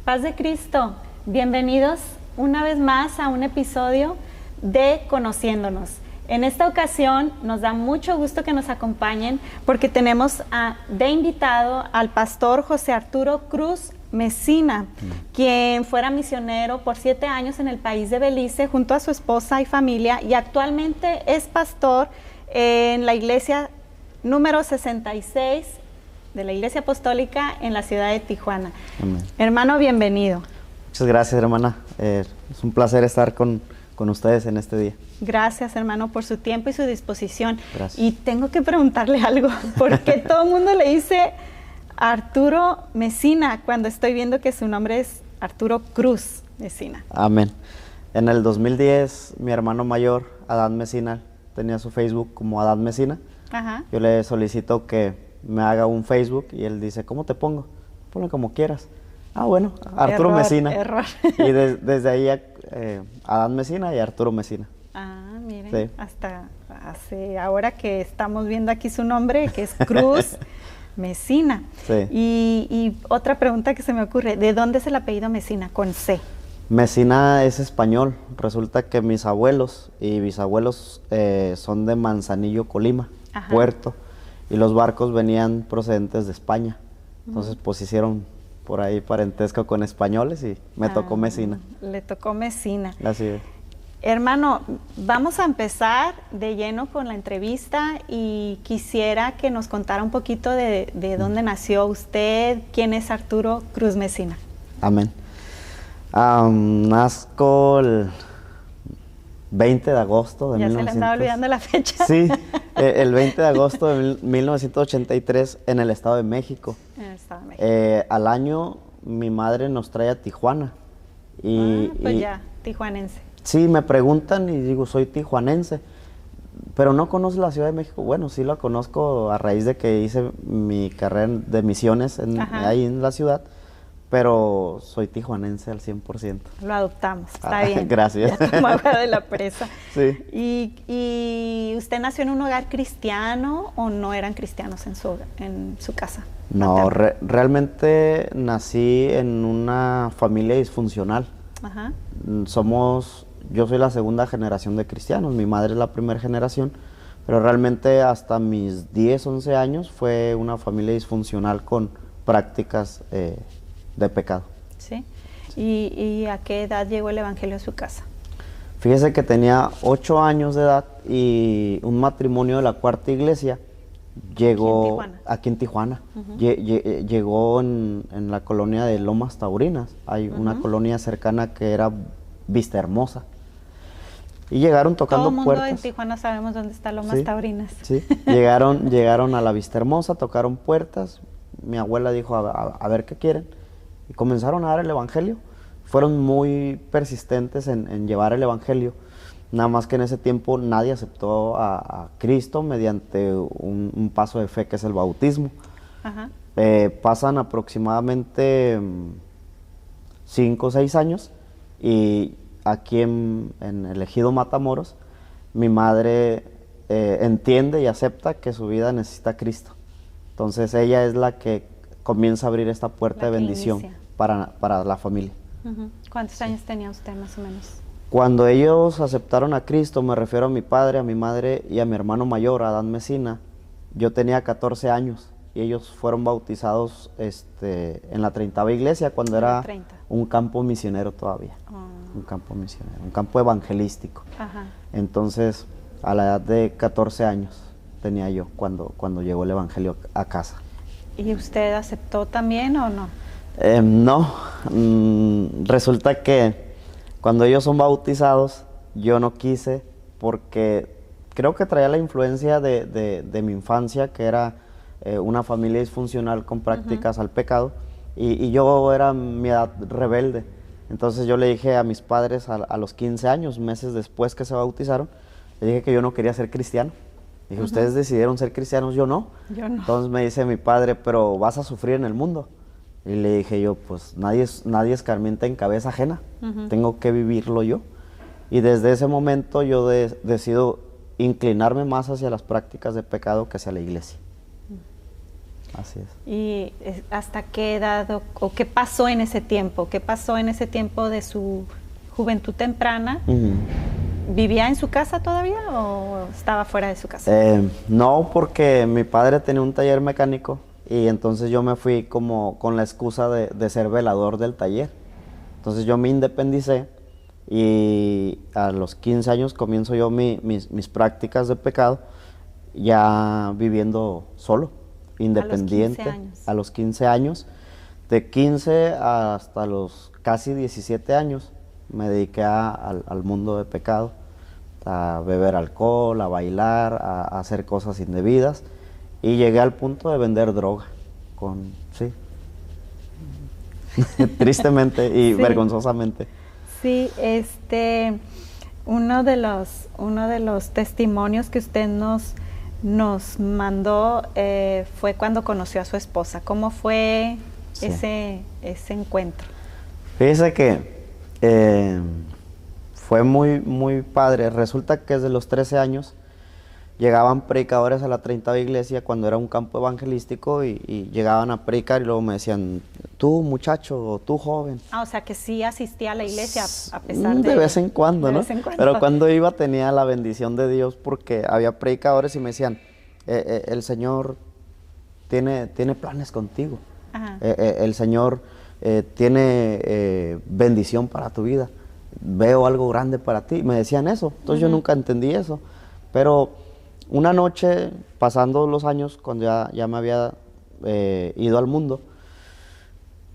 Paz de Cristo, bienvenidos una vez más a un episodio de Conociéndonos. En esta ocasión nos da mucho gusto que nos acompañen porque tenemos de invitado al pastor José Arturo Cruz Mesina, quien fuera misionero por 7 años en el país de Belice junto a su esposa y familia, y actualmente es pastor en la iglesia número 66 de la Iglesia Apostólica en la ciudad de Tijuana. Amén. Hermano, bienvenido. Muchas gracias, hermana. Es un placer estar con ustedes en este día. Gracias, hermano, por su tiempo y su disposición. Gracias. Y tengo que preguntarle algo, porque todo el mundo le dice Arturo Mesina cuando estoy viendo que su nombre es Arturo Cruz Mesina. Amén. En el 2010, mi hermano mayor, Adán Mesina, tenía su Facebook como Adán Mesina. Ajá. Yo le solicito que me haga un Facebook y él dice, ¿cómo te pongo? Ponle como quieras. Ah, bueno, Arturo Mesina. Error. Y desde ahí Adán Mesina y Arturo Mesina. Ah, miren, Sí. hasta ahora que estamos viendo aquí su nombre, que es Cruz Mesina. Sí. Y otra pregunta que se me ocurre, ¿de dónde es el apellido Mesina? Con C. Mesina es español. Resulta que mis abuelos y bisabuelos son de Manzanillo, Colima, Ajá. Puerto, y los barcos venían procedentes de España. Entonces, pues hicieron por ahí parentesco con españoles y me tocó Mesina. Le tocó Mesina. Así es. Hermano, vamos a empezar de lleno con la entrevista y quisiera que nos contara un poquito de dónde nació usted, quién es Arturo Cruz Mesina. Amén. Nazco el 20 de agosto de Ya 1900. se le andaba olvidando la fecha. Sí, el 20 de agosto de 1983 en el Estado de México. En el Estado de México. Al año mi madre nos trae a Tijuana. Pues ya, tijuanense. Sí, me preguntan y digo, soy tijuanense, pero no conozco la Ciudad de México. Bueno, sí la conozco a raíz de que hice mi carrera de misiones ahí en la ciudad, pero soy tijuanense al 100%. Lo adoptamos, está bien. Gracias. Ya tomó agua de la presa. Sí. ¿Y usted nació en un hogar cristiano o no eran cristianos en su casa? No, realmente nací en una familia disfuncional. Ajá. Yo soy la segunda generación de cristianos, mi madre es la primera generación, pero realmente hasta mis 10, 11 años fue una familia disfuncional con prácticas de pecado. ¿Sí? ¿Y a qué edad llegó el evangelio a su casa? Fíjese que tenía 8 años de edad y un matrimonio de la Cuarta Iglesia llegó aquí en Tijuana. Llegó en la colonia de Lomas Taurinas. Hay una colonia cercana que era Vista Hermosa. Y llegaron tocando puertas. Todo el mundo en puertas. Tijuana sabemos dónde está Lomas Taurinas. Sí, llegaron a la Vista Hermosa, tocaron puertas. Mi abuela dijo, a ver qué quieren. Y comenzaron a dar el evangelio. Fueron muy persistentes en llevar el evangelio. Nada más que en ese tiempo nadie aceptó a Cristo mediante un paso de fe que es el bautismo. Ajá. Pasan aproximadamente 5 o 6 años y aquí en el ejido Matamoros, mi madre entiende y acepta que su vida necesita a Cristo. Entonces ella es la que comienza a abrir esta puerta de bendición para la familia. ¿Cuántos años tenía usted más o menos? Cuando ellos aceptaron a Cristo, me refiero a mi padre, a mi madre y a mi hermano mayor, Adán Mesina, yo tenía 14 años y ellos fueron bautizados en la 30ª iglesia cuando era un campo misionero todavía. Un campo misionero, un campo evangelístico. Ajá. Entonces, a la edad de 14 años tenía yo cuando llegó el evangelio a casa. ¿Y usted aceptó también o no? No, resulta que cuando ellos son bautizados, yo no quise porque creo que traía la influencia de mi infancia, que era una familia disfuncional con prácticas al pecado, y yo era mi edad rebelde. Entonces yo le dije a mis padres a los 15 años, meses después que se bautizaron, le dije que yo no quería ser cristiano. Dije, ustedes decidieron ser cristianos, yo no. Yo no. Entonces me dice mi padre, pero vas a sufrir en el mundo. Y le dije yo, pues nadie escarmienta en cabeza ajena, tengo que vivirlo yo. Y desde ese momento yo decido inclinarme más hacia las prácticas de pecado que hacia la iglesia. así es. ¿Y hasta qué edad o qué pasó en ese tiempo? ¿Qué pasó en ese tiempo de su juventud temprana? ¿Vivía en su casa todavía o estaba fuera de su casa? No, porque mi padre tenía un taller mecánico y entonces yo me fui como con la excusa de ser velador del taller. Entonces yo me independicé y a los 15 años comienzo yo mis prácticas de pecado, ya viviendo solo, independiente. A los 15 años. De 15 hasta los casi 17 años me dediqué al mundo de pecado, a beber alcohol, a bailar, a hacer cosas indebidas, y llegué al punto de vender droga, sí, tristemente y sí, vergonzosamente. Sí, uno de los testimonios que usted nos mandó fue cuando conoció a su esposa. ¿Cómo fue ese encuentro? Fíjese que fue muy, muy padre. Resulta que desde los 13 años llegaban predicadores a la 30ª iglesia cuando era un campo evangelístico y llegaban a predicar y luego me decían, tú muchacho, o tú joven. O sea que sí asistía a la iglesia a pesar de vez en cuando, de ¿no? Vez en cuando. Pero cuando iba tenía la bendición de Dios porque había predicadores y me decían, el Señor tiene planes contigo. El Señor tiene bendición para tu vida. Veo algo grande para ti. Me decían eso. Entonces yo nunca entendí eso. Pero una noche, pasando los años, cuando ya me había ido al mundo,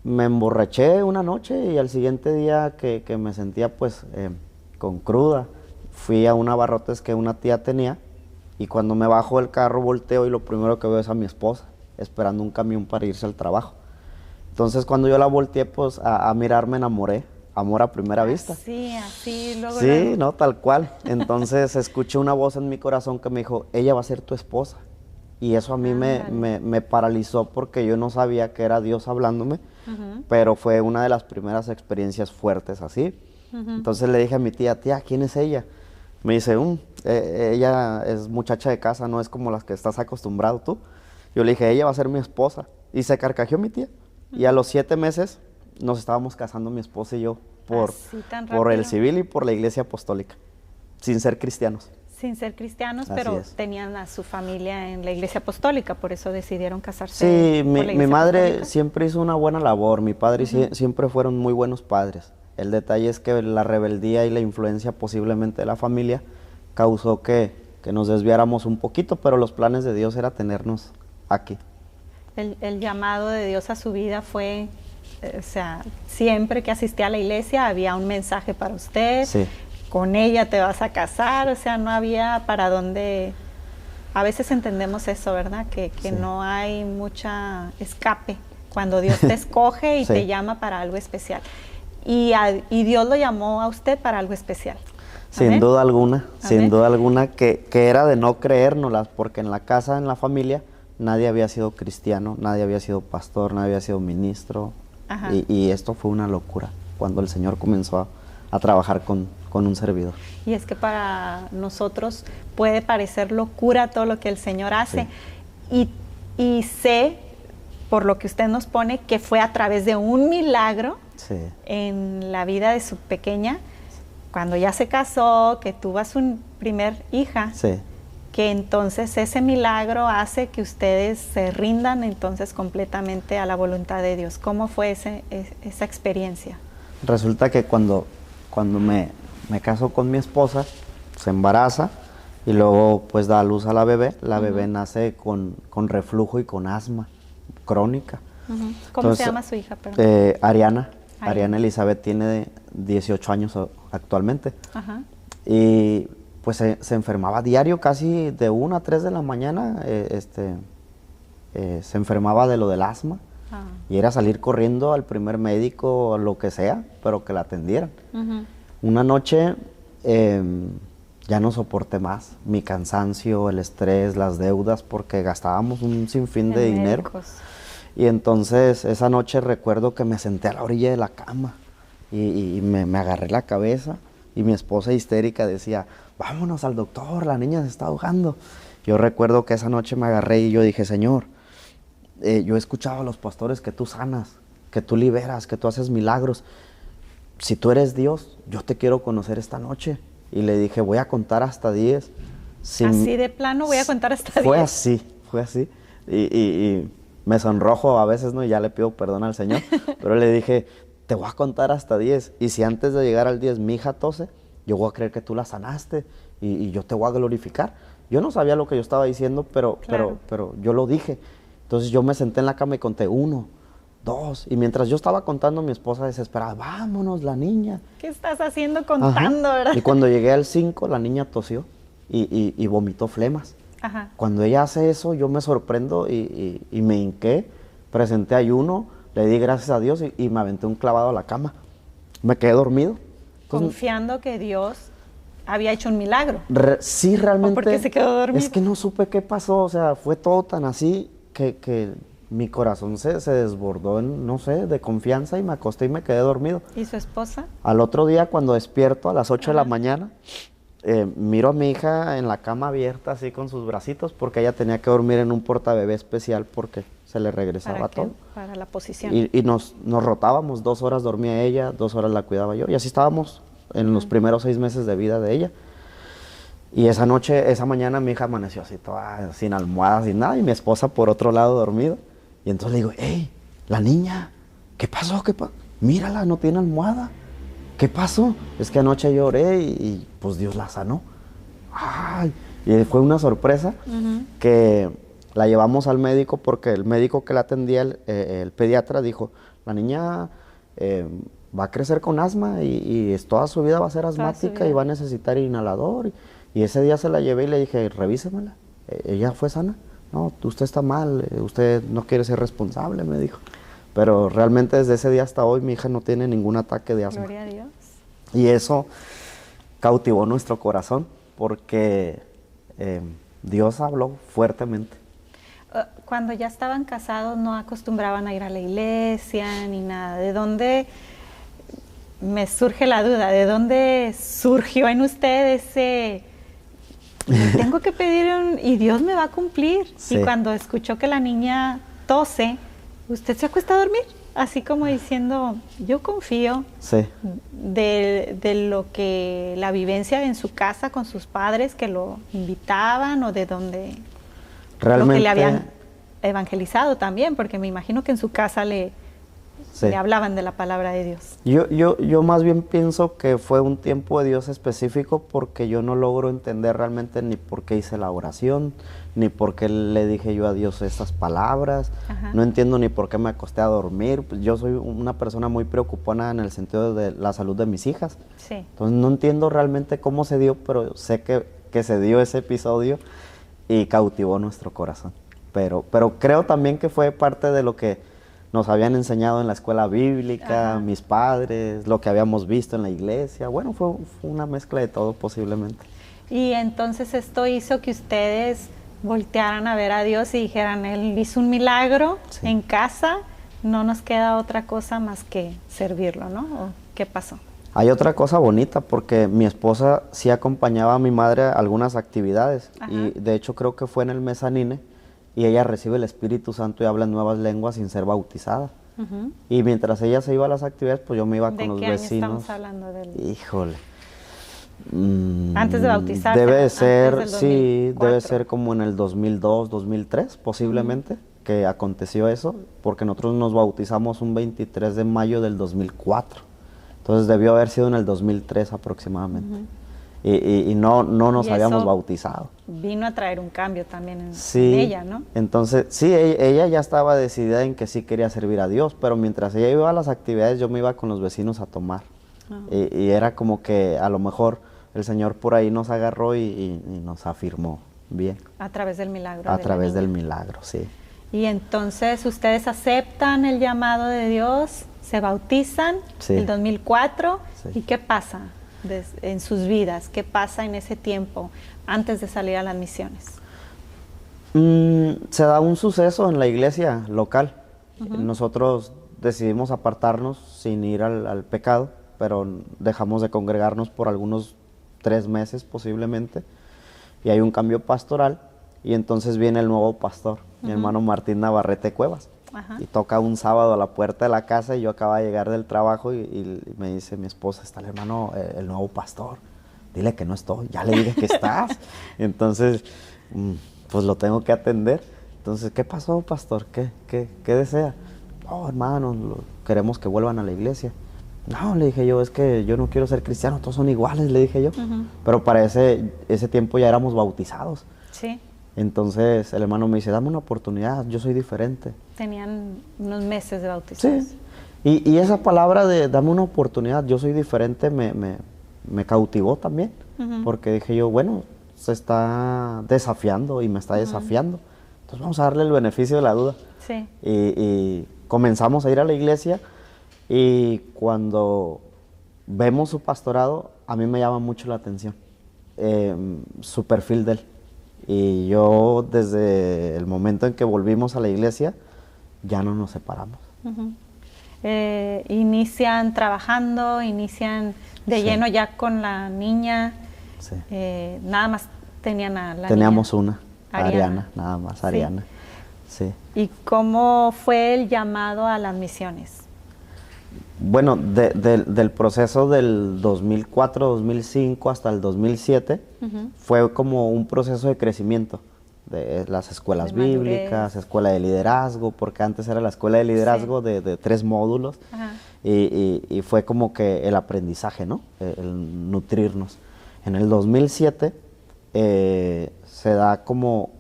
me emborraché una noche y al siguiente día que me sentía pues con cruda, fui a un abarrotes que una tía tenía y cuando me bajo del carro volteo y lo primero que veo es a mi esposa esperando un camión para irse al trabajo. Entonces cuando yo la volteé pues a mirar me enamoré, amor a primera vista. Así, luego. Sí, no, tal cual. Entonces escuché una voz en mi corazón que me dijo, ella va a ser tu esposa. Y eso a mí me paralizó porque yo no sabía que era Dios hablándome, pero fue una de las primeras experiencias fuertes así. Entonces le dije a mi tía, ¿quién es ella? Me dice, ella es muchacha de casa, no es como las que estás acostumbrado tú. Yo le dije, ella va a ser mi esposa. Y se carcajeó mi tía. Y a los 7 meses nos estábamos casando mi esposa y yo por el civil y por la iglesia apostólica, sin ser cristianos. Sin ser cristianos, pero tenían a su familia en la iglesia apostólica, por eso decidieron casarse. Sí, mi madre siempre hizo una buena labor, mi padre siempre fueron muy buenos padres. El detalle es que la rebeldía y la influencia posiblemente de la familia causó que nos desviáramos un poquito, pero los planes de Dios era tenernos aquí. El llamado de Dios a su vida fue, o sea, siempre que asistía a la iglesia había un mensaje para usted. Sí. Con ella te vas a casar, o sea, no había para dónde. A veces entendemos eso, ¿verdad? Que no hay mucha escape cuando Dios te escoge y te llama para algo especial. Y Dios lo llamó a usted para algo especial. Sin duda alguna, que era de no creérnoslas, porque en la casa, en la familia, nadie había sido cristiano, nadie había sido pastor, nadie había sido ministro. Y esto fue una locura cuando el Señor comenzó a trabajar con un servidor. Y es que para nosotros puede parecer locura todo lo que el Señor hace. Y sé, por lo que usted nos pone, que fue a través de un milagro en la vida de su pequeña, cuando ya se casó, que tuvo a su primer hija, que entonces ese milagro hace que ustedes se rindan entonces completamente a la voluntad de Dios. ¿Cómo fue esa experiencia? Resulta que cuando me caso con mi esposa, se embaraza y luego pues da a luz a la bebé. La bebé nace con reflujo y con asma crónica. ¿Cómo se llama su hija? Ariana Elizabeth tiene 18 años actualmente. Y pues se enfermaba diario, casi de 1 a 3 de la mañana, se enfermaba de lo del asma. Y era salir corriendo al primer médico o lo que sea, pero que la atendieran. Una noche ya no soporté más, mi cansancio, el estrés, las deudas, porque gastábamos un sinfín de dinero. Y entonces esa noche recuerdo que me senté a la orilla de la cama y me agarré la cabeza y mi esposa histérica decía, vámonos al doctor, la niña se está ahogando. Yo recuerdo que esa noche me agarré y yo dije, Señor, yo he escuchado a los pastores que tú sanas, que tú liberas, que tú haces milagros. Si tú eres Dios, yo te quiero conocer esta noche. Y le dije, voy a contar hasta 10. Así de plano, voy a contar hasta 10. Fue así. Y me sonrojo a veces, ¿no? Y ya le pido perdón al Señor. Pero le dije, te voy a contar hasta 10. Y si antes de llegar al 10 mi hija tose, yo voy a creer que tú la sanaste y yo te voy a glorificar. Yo no sabía lo que yo estaba diciendo, pero yo lo dije. Entonces yo me senté en la cama y conté 1, 2. Y mientras yo estaba contando, mi esposa desesperada, vámonos, la niña. ¿Qué estás haciendo contando, verdad? Y cuando llegué al 5, la niña tosió y vomitó flemas. Ajá. Cuando ella hace eso, yo me sorprendo y me hinqué, presenté ayuno, le di gracias a Dios y me aventé un clavado a la cama. Me quedé dormido. Entonces, confiando que Dios había hecho un milagro. Sí, realmente. ¿O por qué se quedó dormido? Es que no supe qué pasó, o sea, fue todo tan así que mi corazón se desbordó en, no sé, de confianza y me acosté y me quedé dormido. ¿Y su esposa? Al otro día, cuando despierto a las 8 de la mañana, miro a mi hija en la cama abierta, así con sus bracitos, porque ella tenía que dormir en un portabebé especial porque se le regresaba todo. Para la posición. Y nos rotábamos, 2 horas dormía ella, 2 horas la cuidaba yo, y así estábamos en los primeros 6 meses de vida de ella. Y esa noche, esa mañana, mi hija amaneció así, toda sin almohadas, sin nada, y mi esposa por otro lado dormido. Y entonces le digo, hey, la niña, ¿qué pasó? Mírala, no tiene almohada. ¿Qué pasó? Es que anoche lloré y pues Dios la sanó. Ay, y fue una sorpresa que la llevamos al médico porque el médico que la atendía, el pediatra, dijo, la niña va a crecer con asma y toda su vida va a ser asmática y va a necesitar inhalador. Y ese día se la llevé y le dije, revísemela. ¿Ella fue sana? No, usted está mal, usted no quiere ser responsable, me dijo. Pero realmente desde ese día hasta hoy mi hija no tiene ningún ataque de asma. Gloria a Dios. Y eso cautivó nuestro corazón porque Dios habló fuertemente. Cuando ya estaban casados no acostumbraban a ir a la iglesia ni nada. ¿De dónde, me surge la duda, de dónde surgió en usted ese... tengo que pedir y Dios me va a cumplir? Sí. Y cuando escuchó que la niña tose, ¿usted se acuesta a dormir? Así como diciendo, yo confío de lo que la vivencia en su casa con sus padres que lo invitaban o de donde lo que le habían evangelizado también, porque me imagino que en su casa le hablaban de la palabra de Dios. Yo más bien pienso que fue un tiempo de Dios específico porque yo no logro entender realmente ni por qué hice la oración, ni por qué le dije yo a Dios estas palabras. No entiendo ni por qué me acosté a dormir. Pues yo soy una persona muy preocupada en el sentido de la salud de mis hijas. Entonces no entiendo realmente cómo se dio, pero sé que se dio ese episodio y cautivó nuestro corazón. Pero creo también que fue parte de lo que nos habían enseñado en la escuela bíblica, mis padres, lo que habíamos visto en la iglesia. Bueno, fue una mezcla de todo posiblemente. Y entonces esto hizo que ustedes voltearan a ver a Dios y dijeran, Él hizo un milagro en casa, no nos queda otra cosa más que servirlo, ¿no? ¿O qué pasó? Hay otra cosa bonita porque mi esposa sí acompañaba a mi madre a algunas actividades y de hecho creo que fue en el mezanine y ella recibe el Espíritu Santo y habla en nuevas lenguas sin ser bautizada. Y mientras ella se iba a las actividades, pues yo me iba con los vecinos. ¿De qué año estamos hablando de él? Híjole. Antes de bautizarse. Debe ser, sí, debe ser como en el 2002, 2003 posiblemente, que aconteció eso, porque nosotros nos bautizamos un 23 de mayo del 2004. Entonces debió haber sido en el 2003 aproximadamente. Y no nos habíamos bautizado. Vino a traer un cambio también en ella, ¿no? Entonces, sí, ella ya estaba decidida en que sí quería servir a Dios, pero mientras ella iba a las actividades, yo me iba con los vecinos a tomar. Y era como que a lo mejor el Señor por ahí nos agarró y nos afirmó bien. A través del milagro. A través del milagro, sí. Y entonces ustedes aceptan el llamado de Dios, se bautizan el 2004, ¿y qué pasa en sus vidas? ¿Qué pasa en ese tiempo antes de salir a las misiones? Se da un suceso en la iglesia local. Nosotros decidimos apartarnos sin ir al pecado, pero dejamos de congregarnos por algunos 3 meses posiblemente, y hay un cambio pastoral, y entonces viene el nuevo pastor. mi hermano Martín Navarrete Cuevas. Ajá. Y toca un sábado a la puerta de la casa y yo acababa de llegar del trabajo y me dice mi esposa, está el hermano, el nuevo pastor, dile que no estoy, ya le dije que estás. Entonces, pues lo tengo que atender. Entonces, ¿qué pasó, pastor? ¿Qué desea? Oh, hermano, queremos que vuelvan a la iglesia. No, le dije yo, es que yo no quiero ser cristiano, todos son iguales, le dije yo. Pero para ese tiempo ya éramos bautizados. Sí. Entonces el hermano me dice, dame una oportunidad, yo soy diferente. Tenían unos meses de bautizados. Sí. Y esa palabra de dame una oportunidad, yo soy diferente, me cautivó también. Porque dije yo, bueno, se está desafiando y me está desafiando. Entonces vamos a darle el beneficio de la duda. Sí. Y comenzamos a ir a la iglesia. Y cuando vemos su pastorado, a mí me llama mucho la atención su perfil de él. Y yo desde el momento en que volvimos a la iglesia, ya no nos separamos. Inician trabajando, inician de Sí. lleno ya con la niña. Sí. Nada más tenían a la Teníamos niña. una, Ariana, nada más, Sí. Ariana. Sí. ¿Y cómo fue el llamado a las misiones? Bueno, del proceso del 2004-2005 hasta el 2007, fue como un proceso de crecimiento de las escuelas De madurez. bíblicas, escuela de liderazgo, porque antes era la escuela de liderazgo de 3 módulos, Ajá. y fue como que el aprendizaje, ¿no? El nutrirnos. En el 2007 se da como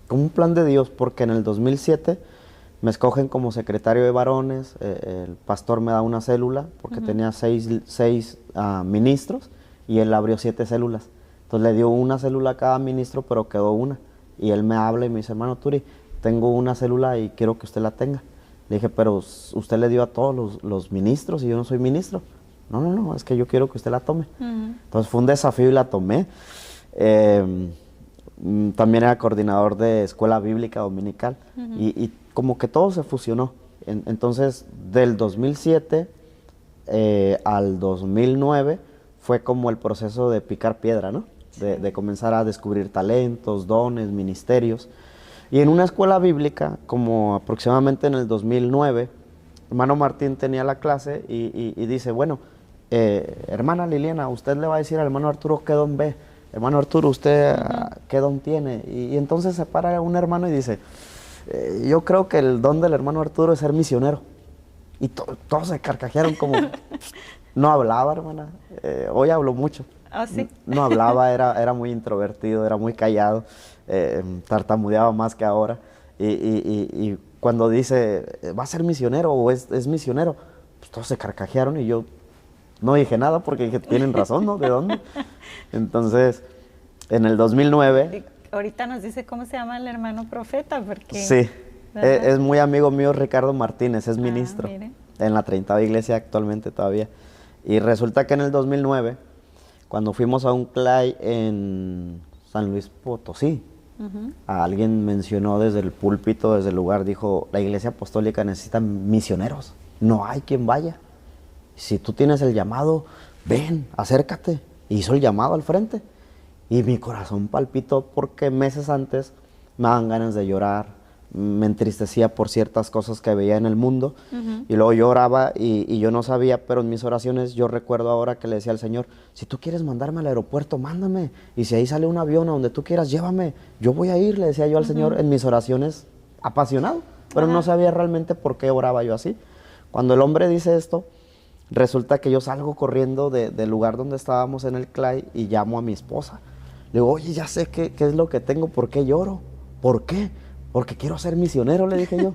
un plan de Dios, porque en el 2007 me escogen como secretario de varones, el pastor me da una célula, porque tenía 6 ministros, y él abrió 7 células. Entonces le dio una célula a cada ministro, pero quedó una. Y él me habla y me dice, hermano Turi, tengo una célula y quiero que usted la tenga. Le dije, pero usted le dio a todos los ministros y yo no soy ministro. No, es que yo quiero que usted la tome. Entonces fue un desafío y la tomé. También era coordinador de escuela bíblica dominical, y como que todo se fusionó. Entonces, del 2007 al 2009 fue como el proceso de picar piedra, ¿no? De comenzar a descubrir talentos, dones, ministerios. Y en una escuela bíblica, como aproximadamente en el 2009, hermano Martín tenía la clase y dice, bueno, hermana Liliana, usted le va a decir al hermano Arturo qué don ve. Hermano Arturo, ¿usted qué don tiene? Y entonces se para un hermano y dice, yo creo que el don del hermano Arturo es ser misionero. Y todos se carcajearon como, no hablaba, hermana, hoy habló mucho. ¿Oh, sí? No hablaba, era muy introvertido, era muy callado, tartamudeaba más que ahora. Y cuando dice, ¿va a ser misionero o es misionero? Pues todos se carcajearon y yo no dije nada porque dije, tienen razón, ¿no? ¿De dónde? Entonces, en el 2009... Ahorita nos dice cómo se llama el hermano profeta, porque... Sí, es muy amigo mío Ricardo Martínez, es ministro mire. en la 30ª iglesia actualmente todavía. Y resulta que en el 2009, cuando fuimos a un CLAY en San Luis Potosí, alguien mencionó desde el púlpito, desde el lugar, dijo, la iglesia apostólica necesita misioneros, no hay quien vaya. Si tú tienes el llamado, ven, acércate. Hizo el llamado al frente. Y mi corazón palpitó porque meses antes me daban ganas de llorar, me entristecía por ciertas cosas que veía en el mundo. Y luego yo oraba y yo no sabía, pero en mis oraciones yo recuerdo ahora que le decía al Señor, si tú quieres mandarme al aeropuerto, mándame. Y si ahí sale un avión a donde tú quieras, llévame. Yo voy a ir, le decía yo al Señor en mis oraciones apasionado. Pero no sabía realmente por qué oraba yo así. Cuando el hombre dice esto, resulta que yo salgo corriendo del lugar donde estábamos en el CLAY y llamo a mi esposa. Le digo, oye, ya sé qué es lo que tengo, ¿por qué lloro? ¿Por qué? Porque quiero ser misionero, le dije yo.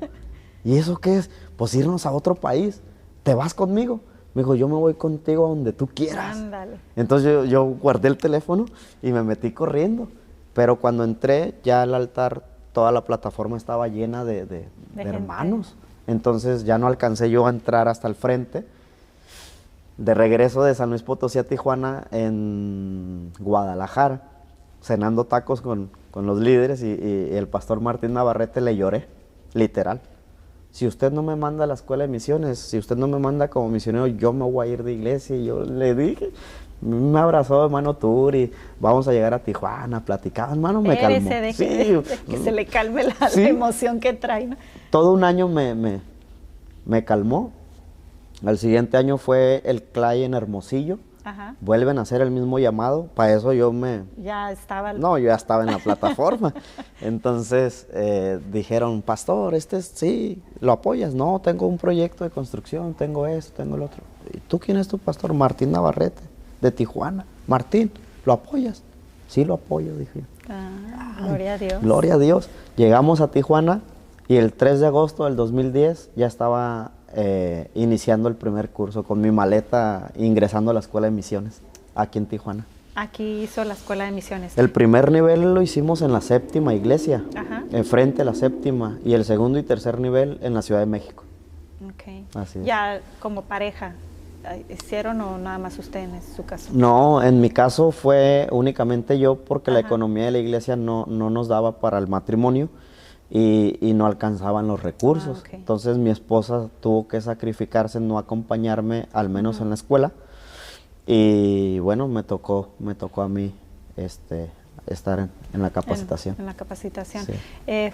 ¿Y eso qué es? Pues irnos a otro país. ¿Te vas conmigo? Me dijo, yo me voy contigo a donde tú quieras. Ándale. Entonces yo guardé el teléfono y me metí corriendo. Pero cuando entré, ya al altar, toda la plataforma estaba llena de hermanos. Entonces ya no alcancé yo a entrar hasta el frente. De regreso de San Luis Potosí a Tijuana, en Guadalajara, cenando tacos con los líderes y el pastor Martín Navarrete, le lloré, literal, si usted no me manda a la escuela de misiones, si usted no me manda como misionero, yo me voy a ir de iglesia. Y yo le dije, me abrazó hermano Turi, vamos a llegar a Tijuana, platicaba, hermano, me calmó. De que se le calme la emoción que trae, ¿no? Todo un año me calmó. Al siguiente año fue el CLAY en Hermosillo. Ajá. Vuelven a hacer el mismo llamado. Para eso yo Ya estaba... No, yo ya estaba en la plataforma. Entonces dijeron, pastor, sí, ¿lo apoyas? No, tengo un proyecto de construcción, tengo esto, tengo el otro. ¿Y tú quién es tu pastor? Martín Navarrete, de Tijuana. Martín, ¿lo apoyas? Sí, lo apoyo, dije yo. Gloria a Dios. Gloria a Dios. Llegamos a Tijuana y el 3 de agosto del 2010 ya estaba iniciando el primer curso con mi maleta, ingresando a la escuela de misiones aquí en Tijuana. Aquí hizo la escuela de misiones. El primer nivel lo hicimos en la séptima iglesia, Ajá. enfrente a la séptima, y el segundo y tercer nivel en la Ciudad de México. Okay. Así es. Ya como pareja, ¿hicieron o nada más usted en su caso? No, en mi caso fue únicamente yo porque la economía de la iglesia no nos daba para el matrimonio y no alcanzaban los recursos. Okay. Entonces mi esposa tuvo que sacrificarse, no acompañarme, al menos en la escuela. Y bueno, me tocó a mí estar en la capacitación. En la capacitación. Sí.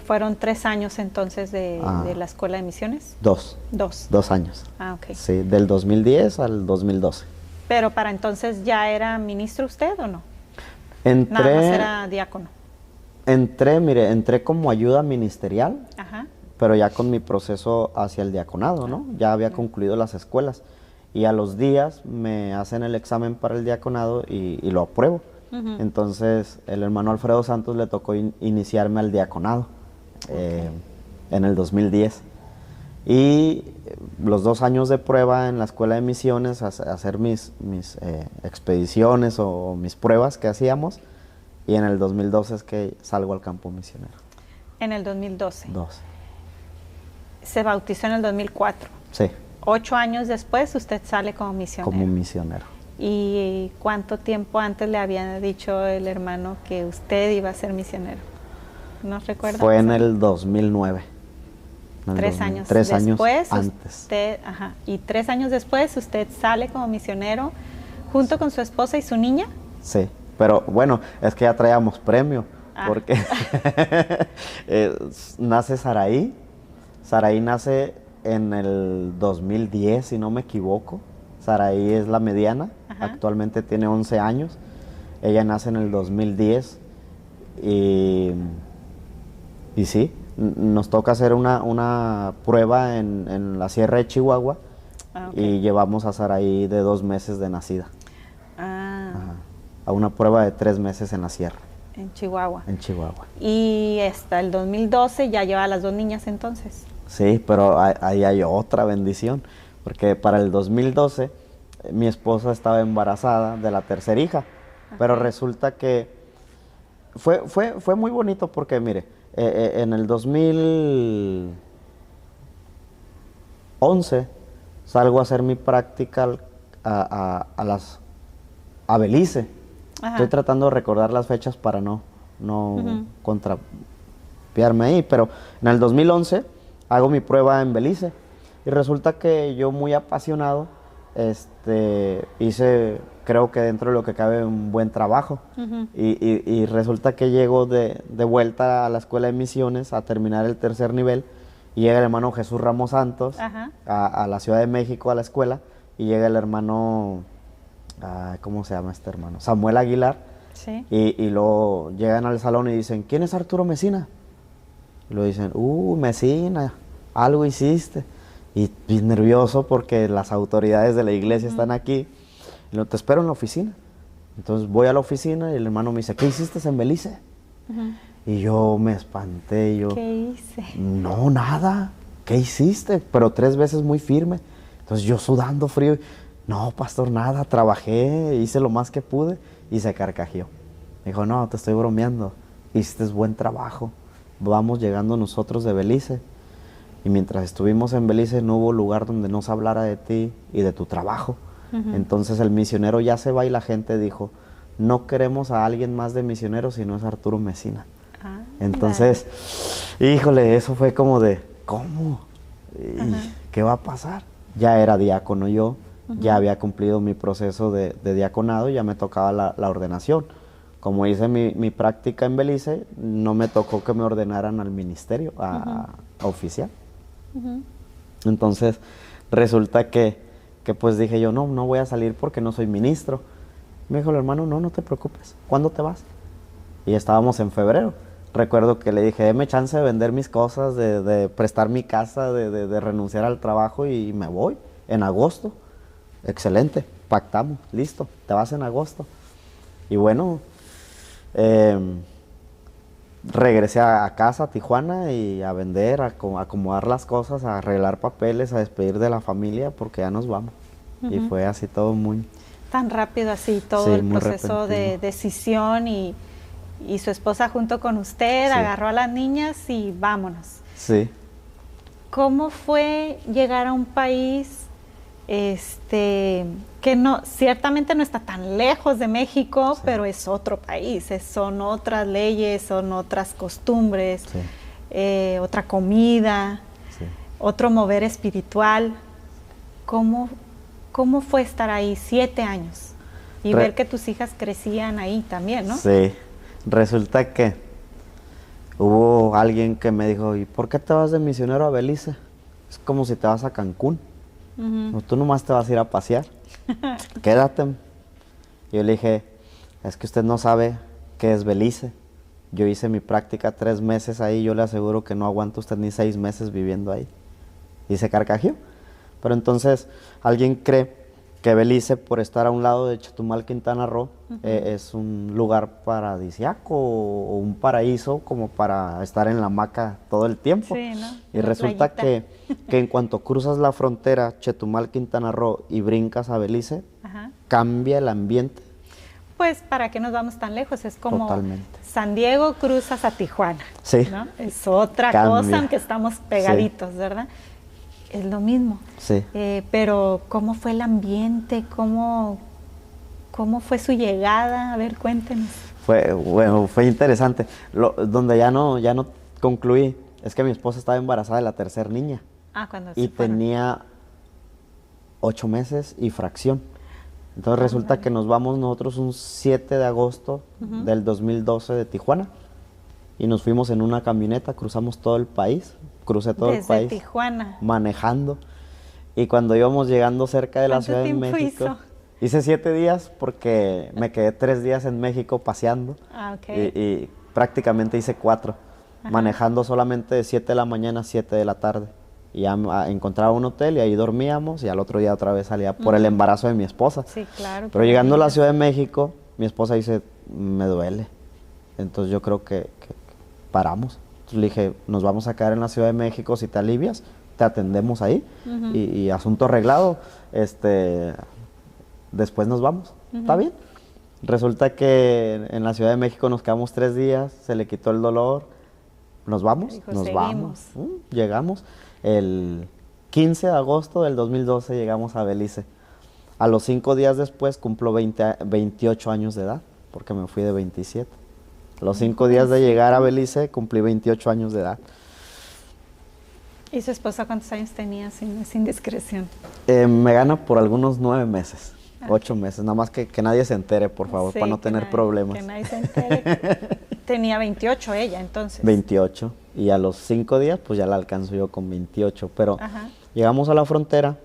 ¿Fueron 3 años entonces de la escuela de misiones? 2. 2 años. Ok. Sí, del 2010 al 2012. ¿Pero para entonces ya era ministro usted o no? Nada más era diácono. Entré como ayuda ministerial, Ajá. pero ya con mi proceso hacia el diaconado, ¿no? Ya había concluido las escuelas. Y a los días me hacen el examen para el diaconado y lo apruebo. Entonces el hermano Alfredo Santos le tocó iniciarme al diaconado en el 2010. Y los 2 años de prueba en la escuela de misiones, hacer mis expediciones o mis pruebas que hacíamos. Y en el 2012 es que salgo al campo misionero. En el 2012. 12. Se bautizó en el 2004. Sí. 8 años después usted sale como misionero. Como misionero. ¿Y cuánto tiempo antes le había dicho el hermano que usted iba a ser misionero? ¿No recuerda? Fue en el 2009. 3 años. 3 años después, antes. Y 3 años después usted sale como misionero junto con su esposa y su niña. Sí, pero bueno, es que ya traíamos premio, porque nace Saraí. Saraí nace en el 2010, si no me equivoco. Saraí es la mediana, actualmente tiene 11 años. Ella nace en el 2010 y sí, nos toca hacer una prueba en la Sierra de Chihuahua y llevamos a Saraí de 2 meses de nacida. A una prueba de 3 meses en la sierra. En Chihuahua. En Chihuahua. Y hasta el 2012 ya lleva a las 2 niñas entonces. Sí, pero ahí hay otra bendición, porque para el 2012 mi esposa estaba embarazada de la tercera hija, pero resulta que fue muy bonito porque, mire, en el 2011 salgo a hacer mi práctica a Belice. Estoy tratando de recordar las fechas para no contrapiarme ahí, pero en el 2011 hago mi prueba en Belice y resulta que yo, muy apasionado, hice, creo que dentro de lo que cabe, un buen trabajo. Y resulta que llego de vuelta a la escuela de misiones a terminar el 3er nivel y llega el hermano Jesús Ramos Santos a la Ciudad de México a la escuela, y llega el hermano, ¿cómo se llama este hermano? Samuel Aguilar. Sí. Y luego llegan al salón y dicen, ¿quién es Arturo Mesina? Y lo dicen, Mesina, algo hiciste. Y nervioso porque las autoridades de la iglesia están aquí. Y lo, te espero en la oficina. Entonces voy a la oficina y el hermano me dice, ¿qué hiciste en Belice? Y yo me espanté. ¿Qué hice? No, nada. ¿Qué hiciste? Pero 3 veces muy firme. Entonces yo sudando frío. No, pastor, nada. Trabajé, hice lo más que pude. Y se carcajeó. Me dijo, no, te estoy bromeando. Hiciste buen trabajo. Vamos llegando nosotros de Belice. Y mientras estuvimos en Belice no hubo lugar donde no se hablara de ti y de tu trabajo. Entonces el misionero ya se va y la gente dijo, no queremos a alguien más de misionero si no es Arturo Mesina. Entonces, híjole, eso fue como de, ¿cómo? ¿Y qué va a pasar? Ya era diácono yo, ya había cumplido mi proceso de diaconado y ya me tocaba la ordenación. Como hice mi práctica en Belice, no me tocó que me ordenaran al ministerio, a oficial. Entonces, resulta que pues dije yo, no voy a salir porque no soy ministro. Me dijo el hermano, no te preocupes, ¿cuándo te vas? Y estábamos en febrero. Recuerdo que le dije, deme chance de vender mis cosas, de prestar mi casa, de renunciar al trabajo y me voy en agosto. Excelente, pactamos, listo, te vas en agosto. Y bueno, regresé a casa, a Tijuana, y a vender, a acomodar las cosas, a arreglar papeles, a despedir de la familia, porque ya nos vamos. Y fue así todo muy... Tan rápido así, todo Sí, el muy proceso de repentino. decisión y su esposa junto con usted, Sí. agarró a las niñas y vámonos. Sí. ¿Cómo fue llegar a un país que no, ciertamente no está tan lejos de México, Sí. pero es otro país, son otras leyes, son otras costumbres, Sí. otra comida, Sí. otro mover espiritual? ¿Cómo fue estar ahí 7 años y ver que tus hijas crecían ahí también, no? Sí. Resulta que hubo alguien que me dijo, ¿y por qué te vas de misionero a Belice? Es como si te vas a Cancún. No, tú nomás te vas a ir a pasear. Quédate. Yo le dije, es que usted no sabe qué es Belice. Yo hice mi práctica 3 meses ahí, yo le aseguro que no aguanta usted ni 6 meses viviendo ahí. Y se carcajeó. Pero entonces, alguien cree que Belice, por estar a un lado de Chetumal, Quintana Roo, es un lugar paradisiaco o un paraíso como para estar en la hamaca todo el tiempo. Sí, ¿no? Y resulta que en cuanto cruzas la frontera Chetumal, Quintana Roo y brincas a Belice, cambia el ambiente. Pues, ¿para qué nos vamos tan lejos? Es como Totalmente. San Diego cruzas a Tijuana. Sí. ¿No? Es otra Cambia. cosa, aunque estamos pegaditos, ¿verdad? Es lo mismo. Sí. Pero, ¿cómo fue el ambiente? ¿Cómo fue su llegada? A ver, cuéntenos. Fue interesante. Donde ya no concluí es que mi esposa estaba embarazada de la tercera niña. Cuando Y se fueron. tenía 8 meses y fracción. Entonces resulta que nos vamos nosotros un 7 de agosto del 2012 de Tijuana. Y nos fuimos en una camioneta, cruzamos todo el país. Crucé todo el país. Desde Tijuana. Manejando. Y cuando íbamos llegando cerca de la Ciudad de ¿Cuánto tiempo México, hice 7 días porque me quedé 3 días en México paseando. Ok. Y prácticamente hice 4, manejando solamente de 7 de la mañana a 7 de la tarde. Y ya encontraba un hotel y ahí dormíamos y al otro día otra vez salía por el embarazo de mi esposa. Sí, claro. Pero llegando a la Ciudad de México, mi esposa dice, me duele. Entonces yo creo que paramos. Entonces le dije, nos vamos a quedar en la Ciudad de México, si te alivias, te atendemos ahí. Y asunto arreglado, después nos vamos. ¿Está bien? Resulta que en la Ciudad de México nos quedamos 3 días, se le quitó el dolor, nos vamos, Dijo, nos seguimos. vamos. Llegamos el 15 de agosto del 2012, llegamos a Belice. A los 5 días después cumplo 28 años de edad, porque me fui de 27. A los 5 días de llegar a Belice cumplí 28 años de edad. ¿Y su esposa cuántos años tenía, sin discreción? Me gana por algunos 9 meses. 8 meses, nada más que nadie se entere, por favor, Sí, para no que tener nadie- problemas. Que nadie se entere. Tenía 28 ella, entonces. 28, y a los 5 días pues ya la alcanzo yo con 28, pero llegamos a la frontera,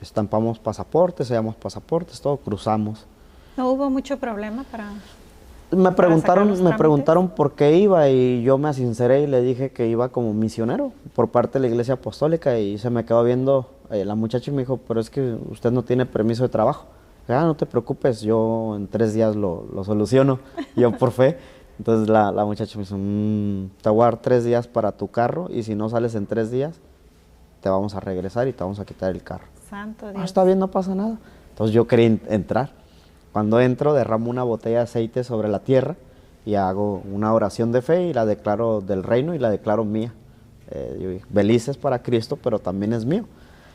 estampamos pasaportes, sellamos pasaportes, todo, cruzamos. ¿No hubo mucho problema para...? Me sacar los trámites. preguntaron por qué iba y yo me sinceré y le dije que iba como misionero por parte de la Iglesia Apostólica y se me quedó viendo la muchacha y me dijo, pero es que usted no tiene permiso de trabajo. No te preocupes, yo en 3 días lo soluciono. Y yo por fe. Entonces la muchacha me dijo, te voy a dar 3 días para tu carro y si no sales en 3 días, te vamos a regresar y te vamos a quitar el carro. Santo Dios. Está bien, no pasa nada. Entonces yo quería entrar. Cuando entro, derramo una botella de aceite sobre la tierra y hago una oración de fe y la declaro del reino y la declaro mía. Belice es para Cristo, pero también es mío.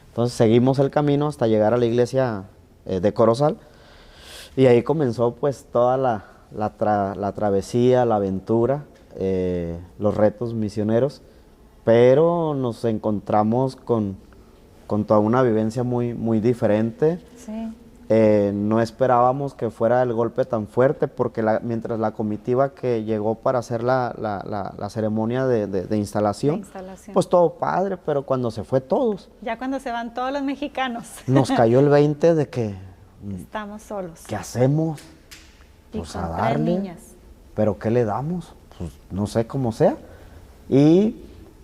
Entonces seguimos el camino hasta llegar a la iglesia de Corozal y ahí comenzó pues toda la travesía, la aventura, los retos misioneros. pero nos encontramos con toda una vivencia muy, muy diferente. Sí. No esperábamos que fuera el golpe tan fuerte, porque mientras la comitiva que llegó para hacer la ceremonia de instalación, pues todo padre, pero cuando se fue todos. Ya cuando se van todos los mexicanos. Nos cayó el 20 de que... Estamos solos. ¿Qué hacemos? Pues a darle. Niñas. ¿Pero qué le damos? Pues no sé cómo sea. Y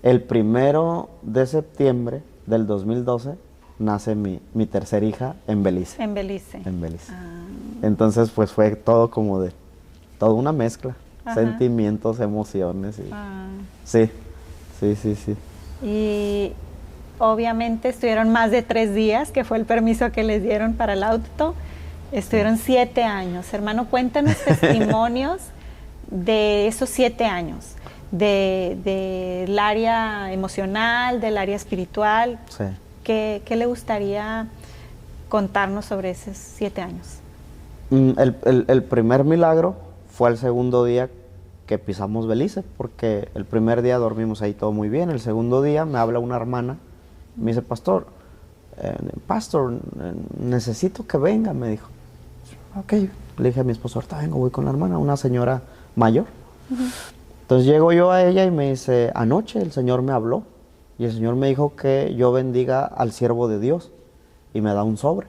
el 1 de septiembre del 2012 nace mi tercera hija en Belice. En Belice. En Belice. Entonces, pues fue todo como de, toda una mezcla. Ajá. Sentimientos, emociones. Sí. Y obviamente estuvieron más de 3 días, que fue el permiso que les dieron para el auto. Estuvieron 7 años. Hermano, cuéntanos testimonios de esos 7 años. Del área emocional, del área espiritual. Sí. ¿Qué le gustaría contarnos sobre esos 7 años? El primer milagro fue el segundo día que pisamos Belice, porque el primer día dormimos ahí todo muy bien. El segundo día me habla una hermana, me dice, pastor, necesito que venga, me dijo. Ok, le dije a mi esposo, ahorita vengo, voy con la hermana, una señora mayor. Entonces llego yo a ella y me dice, anoche el Señor me habló. Y el Señor me dijo que yo bendiga al siervo de Dios. Y me da un sobre.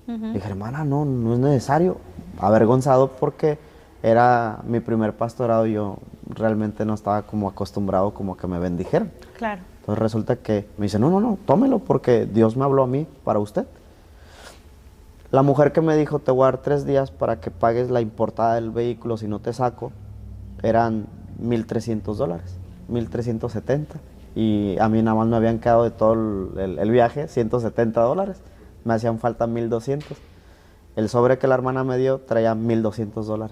Dije, hermana, no es necesario. Avergonzado porque era mi primer pastorado y yo realmente no estaba como acostumbrado como que me bendijeran. Claro. Entonces resulta que me dice, no, tómelo porque Dios me habló a mí para usted. La mujer que me dijo, te voy a dar 3 días para que pagues la importada del vehículo si no te saco, eran $1,300, 1,370. Y a mí nada más me habían quedado de todo el viaje $170. Me hacían falta 1,200. El sobre que la hermana me dio traía $1,200.